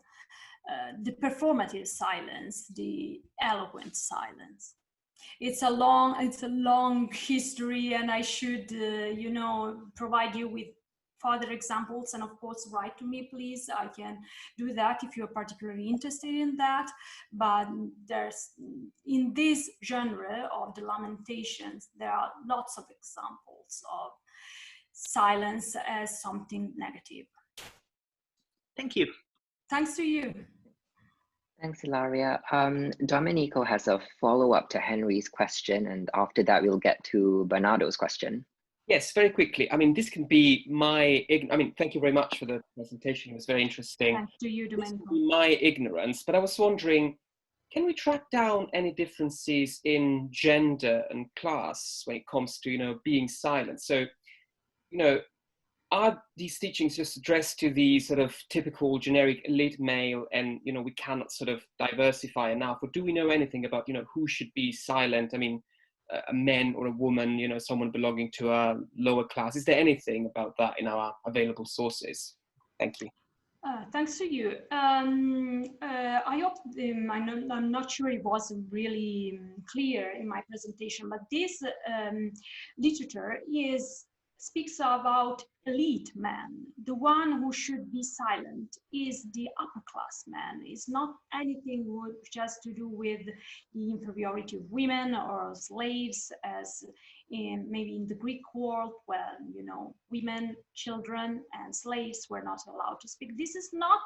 Speaker 2: the performative silence, the eloquent silence. It's a long history, and I should, provide you with further examples. And of course, write to me, please. I can do that if you're particularly interested in that. But in this genre of the Lamentations, there are lots of examples of silence as something negative.
Speaker 6: Thank you.
Speaker 2: Thanks to you.
Speaker 1: Thanks, Ilaria. Domenico has a follow-up to Henry's question, and after that we'll get to Bernardo's question.
Speaker 7: Yes, very quickly. I mean, this can be my, I mean, thank you very much for the presentation. It was very interesting.
Speaker 2: Thanks to you,
Speaker 7: This can
Speaker 2: Domenico.
Speaker 7: be my ignorance, but I was wondering, can we track down any differences in gender and class when it comes to, you know, being silent? So, you know, are these teachings just addressed to the sort of typical generic elite male and, you know, we cannot sort of diversify enough? Or do we know anything about, you know, who should be silent? I mean, a man or a woman, you know, someone belonging to a lower class. Is there anything about that in our available sources? Thank you.
Speaker 2: Thanks to you. I hope I'm not sure it was really clear in my presentation, but this literature speaks about elite man. The one who should be silent is the upper class man. It's not anything which has to do with the inferiority of women or slaves, as maybe in the Greek world, where, you know, women, children, and slaves were not allowed to speak. This is not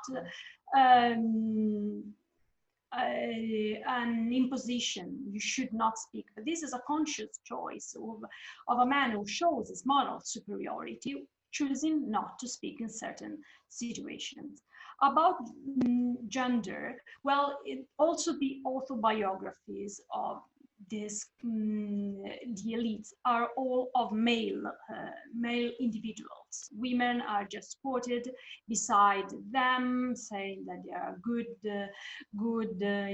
Speaker 2: an imposition. You should not speak, but this is a conscious choice of a man who shows his moral superiority, choosing not to speak in certain situations. About gender, well, also the autobiographies of the elites are all of male individuals. Women are just quoted beside them, saying that they are good,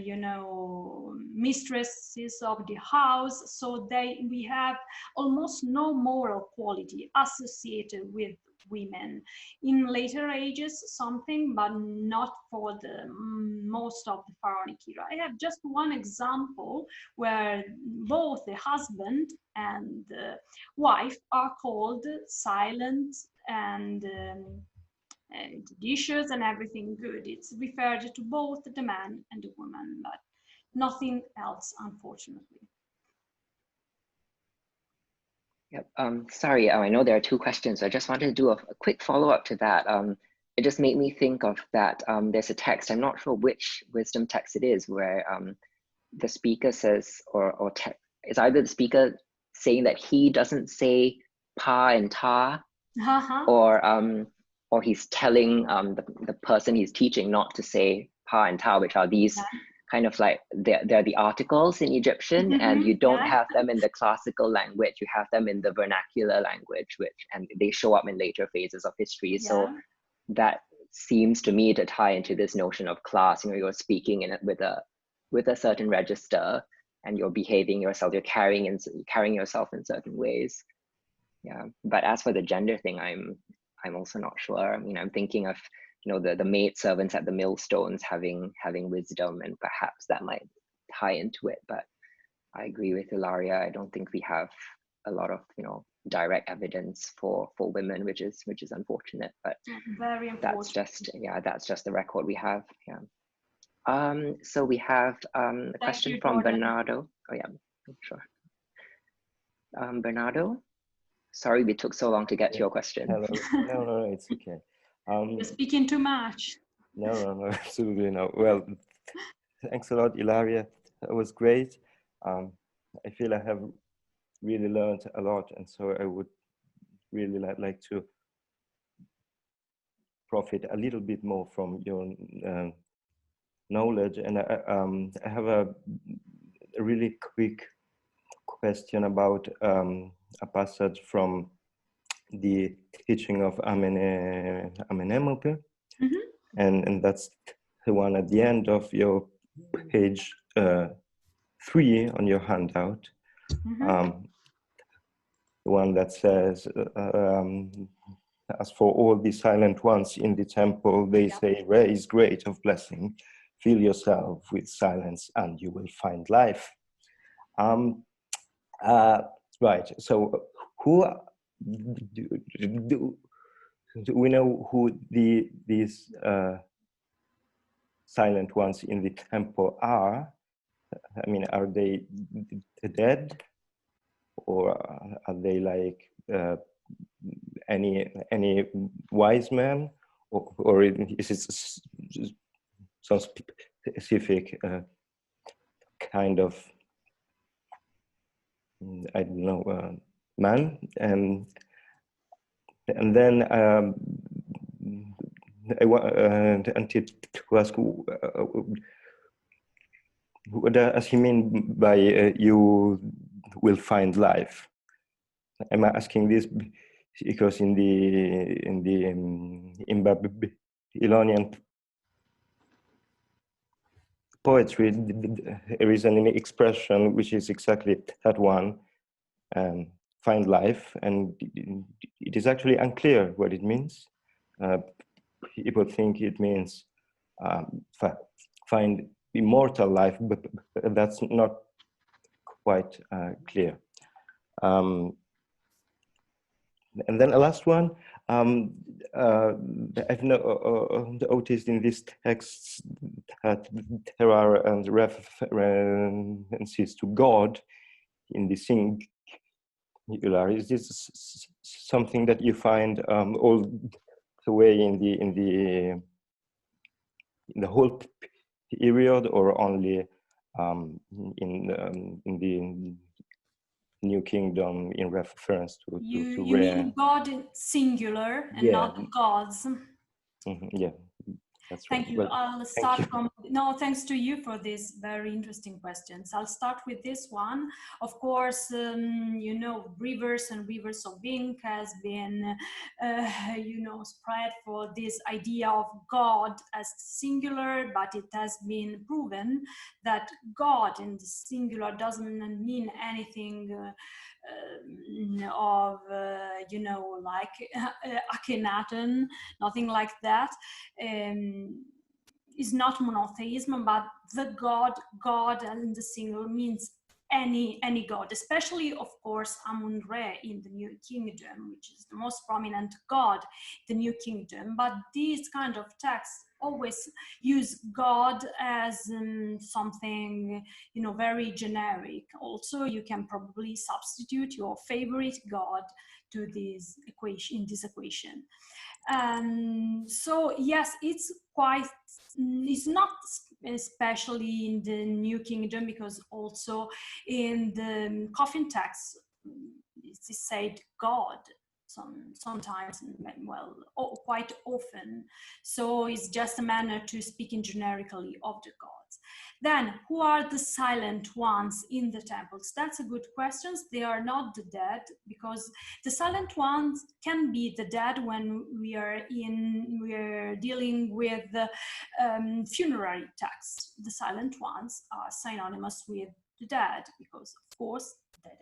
Speaker 2: you know, mistresses of the house. So we have almost no moral quality associated with women. In later ages, something, but not for the most of the pharaonic era. I have just one example where both the husband and the wife are called silent and judicious and everything good. It's referred to both the man and the woman, but nothing else, unfortunately.
Speaker 1: Yep. Sorry, I know there are two questions. I just wanted to do a quick follow-up to that. It just made me think of that there's a text, I'm not sure which wisdom text it is, where the speaker says, it's either the speaker saying that he doesn't say pa and ta, or he's telling the person he's teaching not to say pa and ta, which are these kind of like, they're the articles in Egyptian, and you don't have them in the classical language, you have them in the vernacular language, and they show up in later phases of history. So that seems to me to tie into this notion of class. You know, you're speaking in it with a certain register, and you're behaving yourself, you're carrying yourself in certain ways. Yeah, but as for the gender thing, I'm also not sure. I mean, I'm thinking of, you know, the maid servants at the millstones having wisdom, and perhaps that might tie into it. But I agree with Ilaria. I don't think we have a lot of, you know, direct evidence for women, which is unfortunate. But
Speaker 2: very important.
Speaker 1: That's just the record we have. Yeah. So we have a question from Bernardo. Oh yeah, sure. Bernardo, sorry we took so long to get to your question.
Speaker 8: Hello. No, it's okay.
Speaker 2: You're speaking too much.
Speaker 8: No, absolutely no. Well, thanks a lot, Ilaria. That was great. I feel I have really learned a lot, and so I would really like to profit a little bit more from your knowledge. And I have a really quick question about a passage from the teaching of Amenemope, and that's the one at the end of your page 3 on your handout. The one that says, as for all the silent ones in the temple, they say, raise great of blessing, fill yourself with silence and you will find life. Right, so who do we know who these silent ones in the temple are? I mean, are they dead, or are they like any wise man, or is it some specific kind of, I don't know, man, and then I want to ask, what does he mean by you will find life? I'm asking this because in Babylonian poetry, there is an expression which is exactly that one, find life, and it is actually unclear what it means. People think it means find immortal life, but that's not quite clear. And then a last one, I've noticed in these texts that there are references to God in the singular. Is this something that you find all the way in the whole period, or only in the New Kingdom in reference to
Speaker 2: you mean God singular and not gods?
Speaker 8: Yeah, that's right.
Speaker 2: Thank you.
Speaker 8: Well,
Speaker 2: I'll start from, no, thanks to you for these very interesting questions. I'll start with this one. Of course, you know, rivers and rivers of ink has been, you know, spread for this idea of God as singular, but it has been proven that God in the singular doesn't mean anything of, you know, like Akhenaten, nothing like that. Is not monotheism, but the God and the single means any God, especially, of course, Amun-Re in the New Kingdom, which is the most prominent God, the New Kingdom. But these kind of texts always use God as something, you know, very generic. Also, you can probably substitute your favorite God to this equation, in this equation. So yes, it's not especially in the New Kingdom, because also in the coffin text it's said God sometimes, well, quite often. So it's just a manner to speaking generically of the gods. Then, who are the silent ones in the temples? That's a good question. They are not the dead, because the silent ones can be the dead when we're dealing with the funerary texts. The silent ones are synonymous with the dead, because of course the dead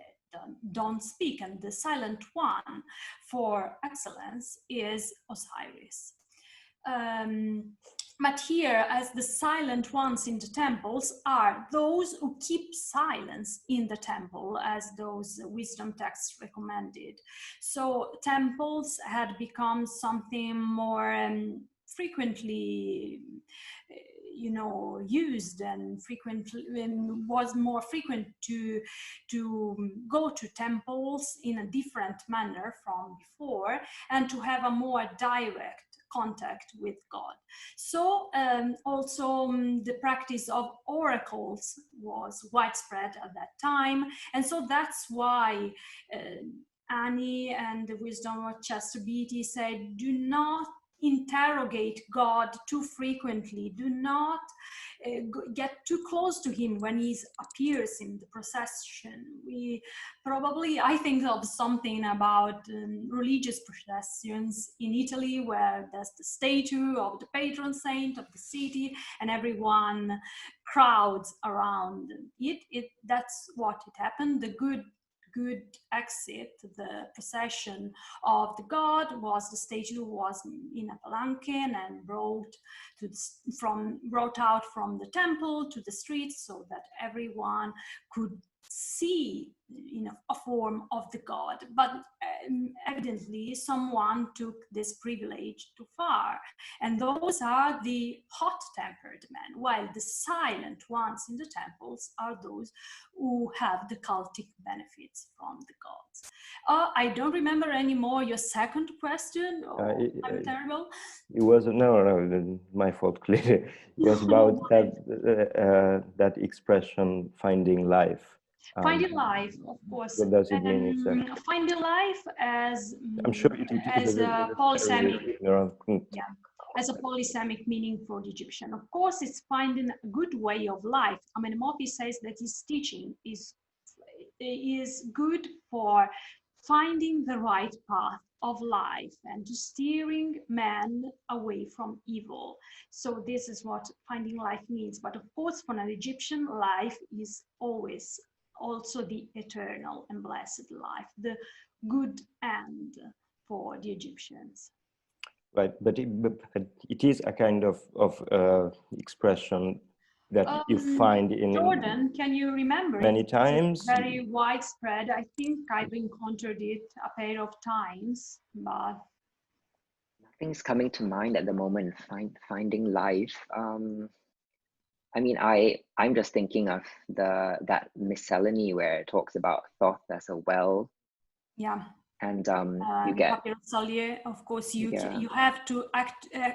Speaker 2: don't speak, and the silent one for excellence is Osiris. But here, as the silent ones in the temples are those who keep silence in the temple, as those wisdom texts recommended. So temples had become something more frequently, you know, used and frequently, was more frequent to go to temples in a different manner from before, and to have a more direct contact with God. So also the practice of oracles was widespread at that time, and so that's why Annie and the wisdom of Chastity said, do not interrogate God too frequently. Do not get too close to him when he appears in the procession. I think of something about religious processions in Italy, where there's the statue of the patron saint of the city and everyone crowds around it. That's what it happened. The good exit, the procession of the god, was the statue was in a palanquin and brought out from the temple to the streets, so that everyone could see, you know, a form of the god. But evidently someone took this privilege too far, and those are the hot-tempered men, while the silent ones in the temples are those who have the cultic benefits from the gods. I don't remember anymore your second question. I'm terrible.
Speaker 8: It was no, my fault. Clearly, it was about that expression, finding life.
Speaker 2: Finding life, of course.
Speaker 8: What does it mean exactly?
Speaker 2: Finding life as
Speaker 8: I'm sure it
Speaker 2: as a polysemic,
Speaker 8: yeah,
Speaker 2: as a polysemic meaning for the Egyptian. Of course, it's finding a good way of life. I mean, Mopi says that his teaching is good for finding the right path of life and to steering man away from evil. So this is what finding life means. But of course, for an Egyptian, life is always also the eternal and blessed life, the good end for the Egyptians.
Speaker 8: Right, but it is a kind of expression that you find in
Speaker 2: Jordan, can you remember
Speaker 8: many times?
Speaker 2: Very widespread. I think I've encountered it a pair of times, but
Speaker 1: nothing's coming to mind at the moment. Finding life. I mean, I'm just thinking of that miscellany where it talks about Thoth as a well.
Speaker 2: Yeah.
Speaker 1: And you get,
Speaker 2: of course, you have to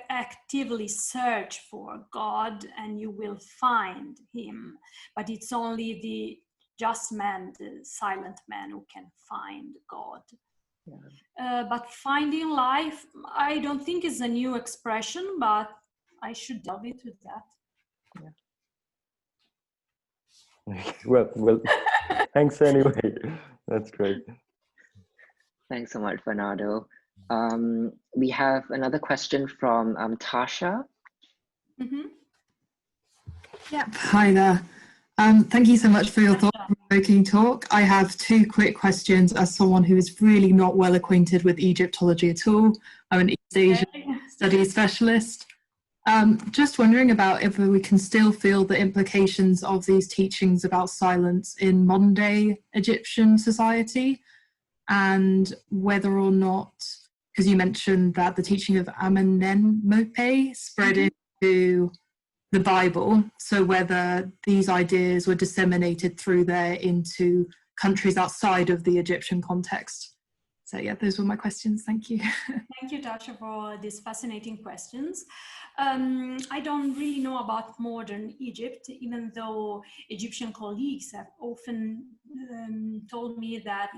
Speaker 2: actively search for God, and you will find Him. But it's only the just man, the silent man, who can find God. Yeah. But finding life, I don't think is a new expression, but I should delve into that.
Speaker 8: Yeah. Well, thanks anyway. That's great.
Speaker 1: Thanks so much, Bernardo. We have another question from Tasha.
Speaker 9: Mm-hmm. Yep. Hi there. Thank you so much for your thought-provoking talk. I have two quick questions as someone who is really not well acquainted with Egyptology at all. I'm an East Asian studies specialist. Just wondering about if we can still feel the implications of these teachings about silence in modern-day Egyptian society, and whether or not, because you mentioned that the teaching of Amenemope spread into the Bible, so whether these ideas were disseminated through there into countries outside of the Egyptian context. So yeah, those were my questions. Thank you.
Speaker 2: Thank you, Tasha, for these fascinating questions. I don't really know about modern Egypt, even though Egyptian colleagues have often told me that,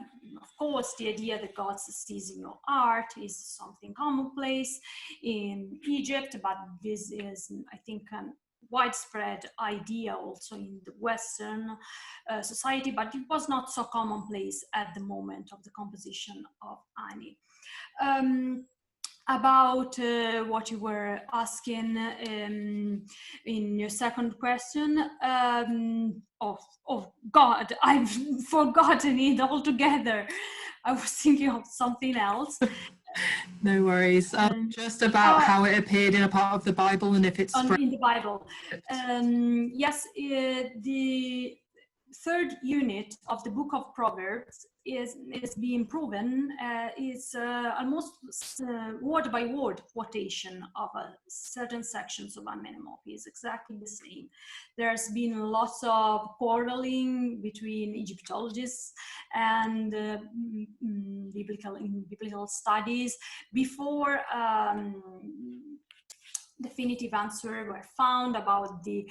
Speaker 2: of course, the idea that God sees in your art is something commonplace in Egypt, but this is, I think, an widespread idea also in the Western society, but it was not so commonplace at the moment of the composition of Ani. About what you were asking in your second question, of God, I've forgotten it altogether. I was thinking of something else.
Speaker 9: No worries. Just about how it appeared in a part of the Bible and if it's
Speaker 2: in the Bible. Yes, the third unit of the book of Proverbs is being proven, is almost word by word quotation of certain sections of Amenemope. Is exactly the same. There's been lots of quarreling between Egyptologists and biblical studies before definitive answer were found about the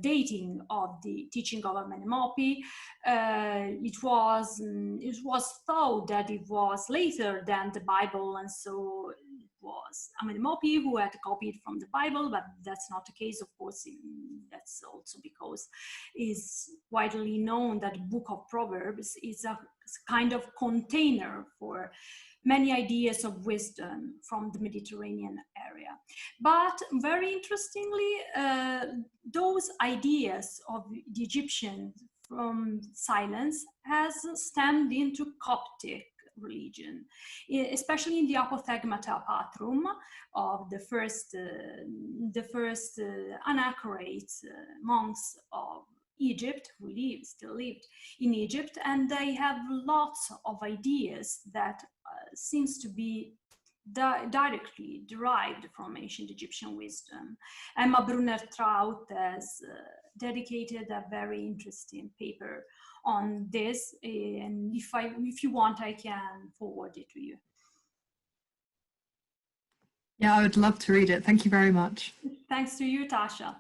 Speaker 2: dating of the teaching of Amenemope. It was thought that it was later than the Bible, and so it was Amenemope who had copied from the Bible, but that's not the case, of course. That's also because it's widely known that the book of Proverbs is a kind of container for many ideas of wisdom from the Mediterranean area. But very interestingly, those ideas of the Egyptians from silence has stemmed into Coptic religion, especially in the Apothegmata Patrum of the first anachorate monks of Egypt, who still lived in Egypt, and they have lots of ideas that seems to be directly derived from ancient Egyptian wisdom. Emma Brunner-Traut has dedicated a very interesting paper on this, and if you want, I can forward it to you.
Speaker 9: Yeah, I would love to read it. Thank you very much.
Speaker 2: Thanks to you, Tasha.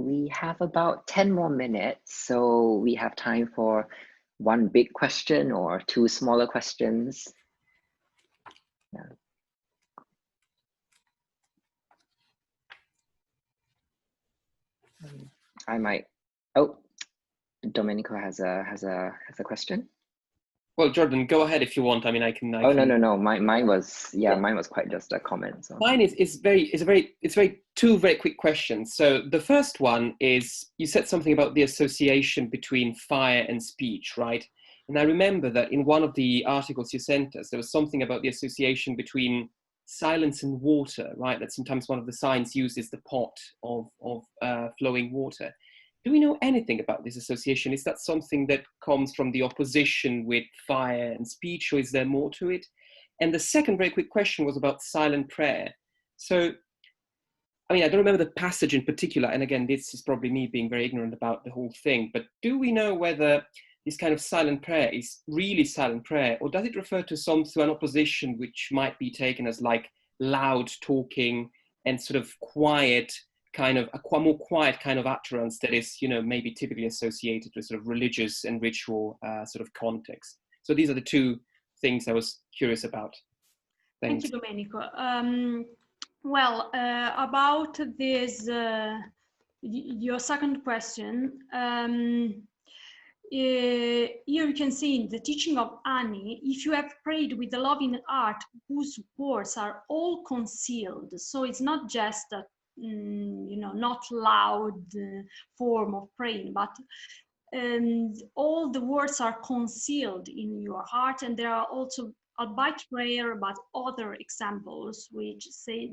Speaker 1: we have about 10 more minutes, so we have time for one big question or two smaller questions. Yeah. I might. Oh, Domenico has a question.
Speaker 7: Well, Jordan, go ahead if you want. I mean, I can.
Speaker 1: No. Mine was mine was quite just a comment. So.
Speaker 7: Mine is two very quick questions. So the first one is, you said something about the association between fire and speech, right? And I remember that in one of the articles you sent us, there was something about the association between silence and water, right? That sometimes one of the signs uses the pot of flowing water. Do we know anything about this association? Is that something that comes from the opposition with fire and speech, or is there more to it? And the second very quick question was about silent prayer. So, I mean, I don't remember the passage in particular, and again, this is probably me being very ignorant about the whole thing, but do we know whether this kind of silent prayer is really silent prayer, or does it refer to an opposition which might be taken as like loud talking and sort of quiet, kind of a more quiet kind of utterance that is, you know, maybe typically associated with sort of religious and ritual sort of context? So these are the two things I was curious about. Thanks.
Speaker 2: Thank you, Domenico. Well, about this, your second question, here you can see in the teaching of Annie, if you have prayed with a loving heart whose words are all concealed, so it's not just a you know, not loud form of praying, but all the words are concealed in your heart. And there are also albeit prayer, but other examples which say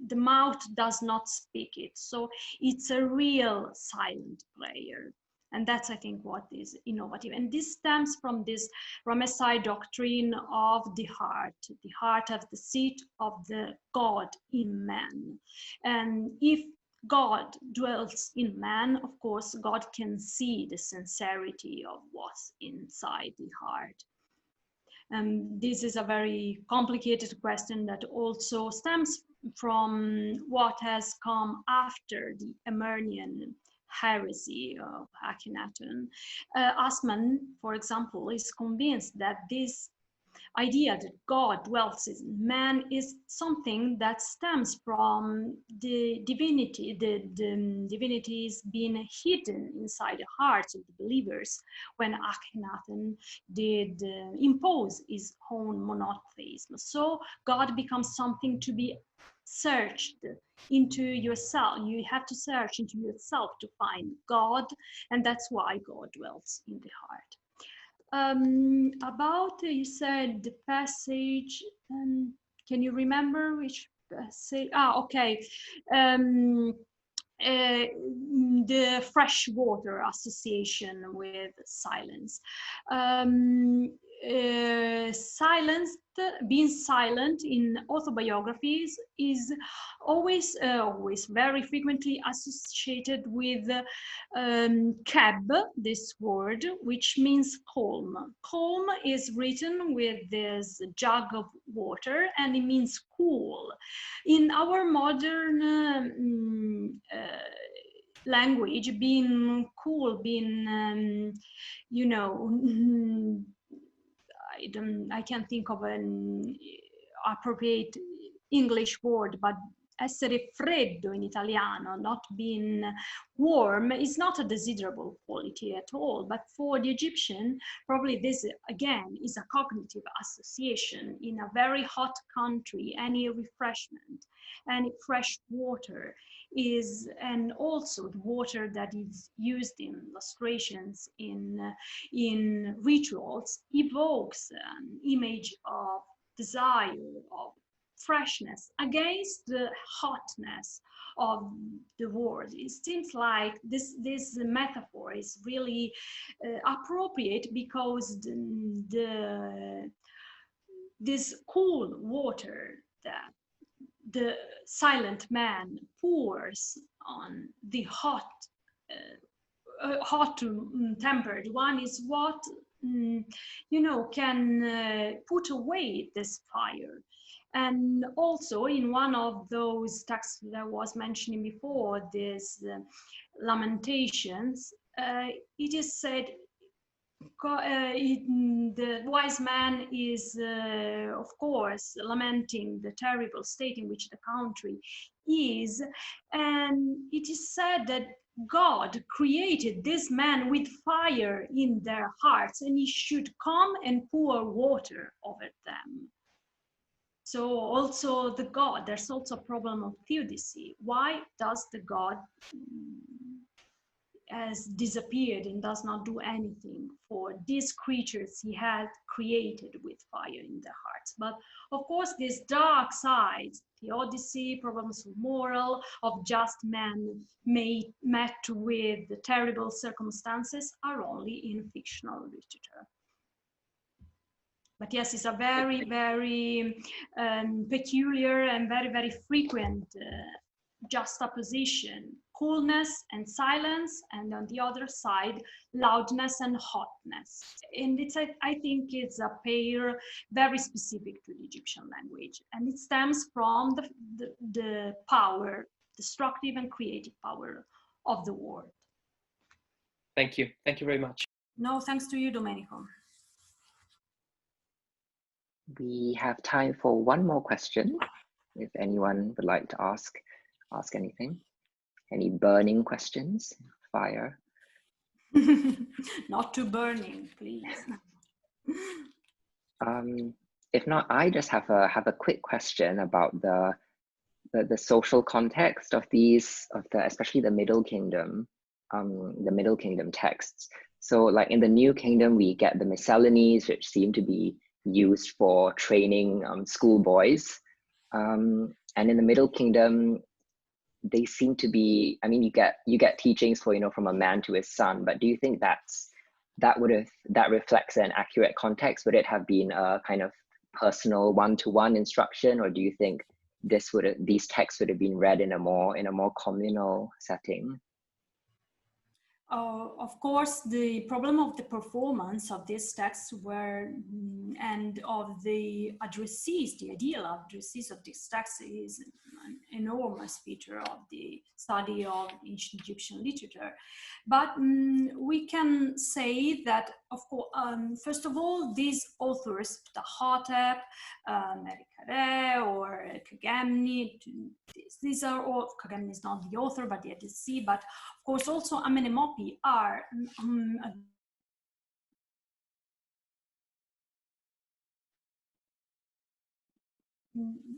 Speaker 2: the mouth does not speak it. So it's a real silent prayer. And that's, I think, what is innovative. And this stems from this Ramesside doctrine of the heart. The heart as the seat of the God in man. And if God dwells in man, of course, God can see the sincerity of what's inside the heart. This is a very complicated question that also stems from what has come after the Emernian heresy of Akhenaten. Assmann, for example, is convinced that this idea that God dwells in man is something that stems from the divinity, the divinities being hidden inside the hearts of the believers when Akhenaten did impose his own monotheism. So God becomes something to be searched into yourself. You have to search into yourself to find God, and that's why God dwells in the heart. About, you said the passage, can you remember which passage? Okay. The fresh water association with silence. Being silent in autobiographies is always very frequently associated with keb, this word, which means calm. Calm is written with this jug of water, and it means cool. In our modern language, being cool, being you know, I can't think of an appropriate English word, but essere freddo in Italiano, not being warm, is not a desirable quality at all. But for the Egyptian, probably this again is a cognitive association. In a very hot country, any refreshment, any fresh water is, and also the water that is used in illustrations, in rituals, evokes an image of desire, of freshness against the hotness of the world. It seems like this metaphor is really appropriate, because this cool water that the silent man pours on the hot tempered one is what you know, can put away this fire. And also in one of those texts that I was mentioning before, this Lamentations, it is said, the wise man is, of course, lamenting the terrible state in which the country is. And it is said that God created this man with fire in their hearts, and he should come and pour water over them. So also the God, there's also a problem of theodicy. Why does the God has disappeared and does not do anything for these creatures he had created with fire in their hearts? But of course, these dark sides, the Odyssey, problems of moral, of just men met with the terrible circumstances, are only in fictional literature. But yes, it's a very, very peculiar and very, very frequent juxtaposition: coolness and silence, and on the other side, loudness and hotness. And it's, I think it's a pair very specific to the Egyptian language, and it stems from the power, destructive and creative power of the word.
Speaker 7: Thank you. Thank you very much.
Speaker 2: No, thanks to you, Domenico.
Speaker 1: We have time for one more question, if anyone would like to ask anything. Any burning questions? Fire.
Speaker 2: Not too burning, please.
Speaker 1: If not, I just have a quick question about the social context of especially the Middle Kingdom, texts. So, like in the New Kingdom, we get the miscellanies, which seem to be used for training schoolboys, and in the Middle Kingdom, they seem to be, I mean, you get teachings for, from a man to his son, but do you think that reflects an accurate context? Would it have been a kind of personal one-to-one instruction, or do you think these texts would have been read in a more communal setting?
Speaker 2: Of course, the problem of the performance of these texts and of the addressees, the ideal addressees of these texts, is an enormous feature of the study of ancient Egyptian literature. But we can say that, of course, first of all, these authors, Ptahhotep, Merikare, or Kagamni, these are all, Kagamni is not the author, but the addressee, but of course also Amenemopi are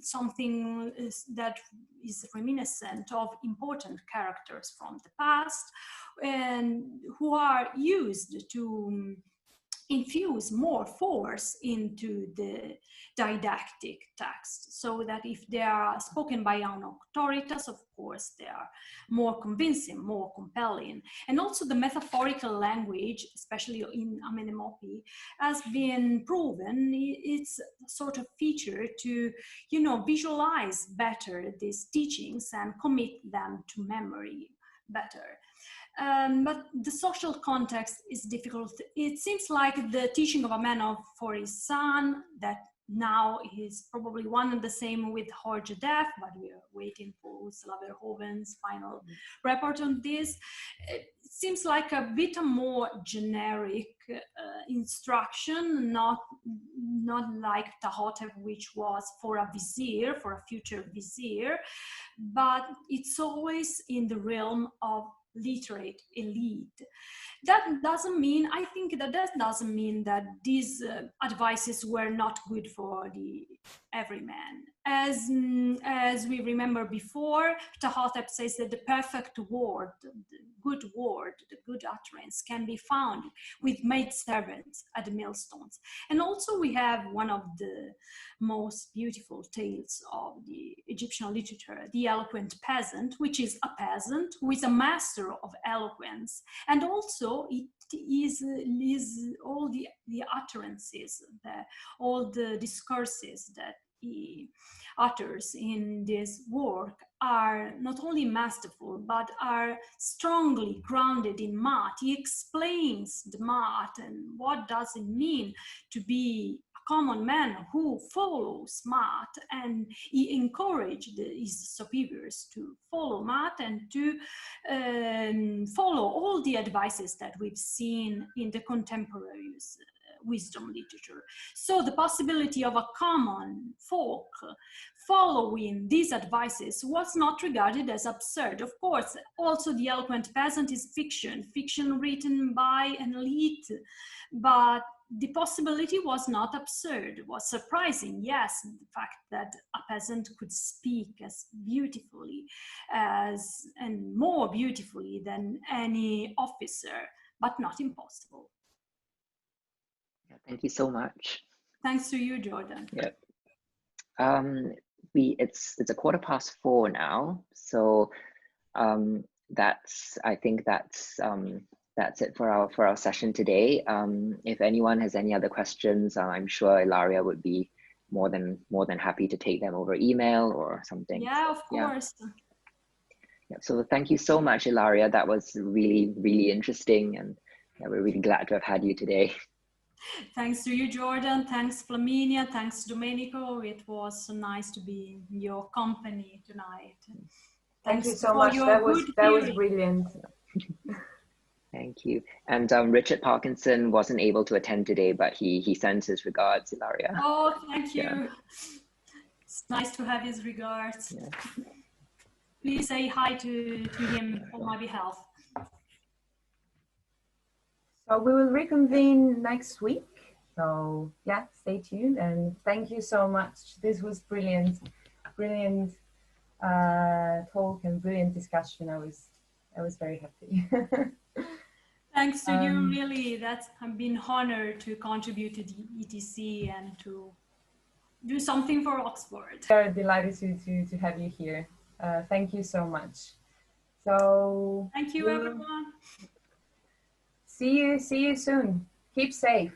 Speaker 2: something that is reminiscent of important characters from the past, and who are used to infuse more force into the didactic text, so that if they are spoken by an auctoritas, of course, they are more convincing, more compelling. And also the metaphorical language, especially in Amenemopi, has been proven it's a sort of feature to, visualize better these teachings and commit them to memory better. But the social context is difficult. It seems like the teaching of a man for his son, that now is probably one and the same with Jorge Def, but we are waiting for Ursula Verhoeven's final report on this. It seems like a bit more generic instruction, not like Ptahhotep, which was for a vizier, for a future vizier, but it's always in the realm of literate elite. That doesn't mean, I think that doesn't mean that these advices were not good for the everyman. As we remember before, Ptahhotep says that the perfect word, the good utterance can be found with maidservants at the millstones. And also we have one of the most beautiful tales of the Egyptian literature, the Eloquent Peasant, which is a peasant who is a master of eloquence. And also it is all the utterances, all the discourses that he utters in this work are not only masterful, but are strongly grounded in math. He explains the math and what does it mean to be a common man who follows math, and he encouraged his superiors to follow math and to follow all the advices that we've seen in the contemporary wisdom literature. So the possibility of a common folk following these advices was not regarded as absurd. Of course, also the Eloquent Peasant is fiction written by an elite, but the possibility was not absurd. It was surprising, yes, the fact that a peasant could speak as beautifully as, and more beautifully than any officer, but not impossible.
Speaker 1: Thank you so much.
Speaker 2: Thanks to you, Jordan.
Speaker 1: Yeah. It's 4:15 now, so I think that's it for our session today. If anyone has any other questions, I'm sure Ilaria would be more than happy to take them over email or something.
Speaker 2: Yeah, of course.
Speaker 1: Yeah. So thank you so much, Ilaria. That was really, really interesting, and yeah, we're really glad to have had you today.
Speaker 2: Thanks to you, Jordan. Thanks, Flaminia. Thanks, Domenico. It was so nice to be in your company tonight.
Speaker 3: Thank you so much. That was brilliant.
Speaker 1: Thank you. And Richard Parkinson wasn't able to attend today, but he sends his regards, Ilaria.
Speaker 2: Oh, thank you.
Speaker 1: Yeah.
Speaker 2: It's nice to have his regards.
Speaker 1: Yeah.
Speaker 2: Please say hi to him on my behalf.
Speaker 3: So we will reconvene next week. So yeah, stay tuned, and thank you so much. This was brilliant talk and brilliant discussion. I was very happy.
Speaker 2: Thanks to you, really. I've been honored to contribute to the ETC and to do something for Oxford.
Speaker 3: We are delighted to have you here. Thank you so much. So
Speaker 2: thank you, everyone.
Speaker 3: See you soon. Keep safe.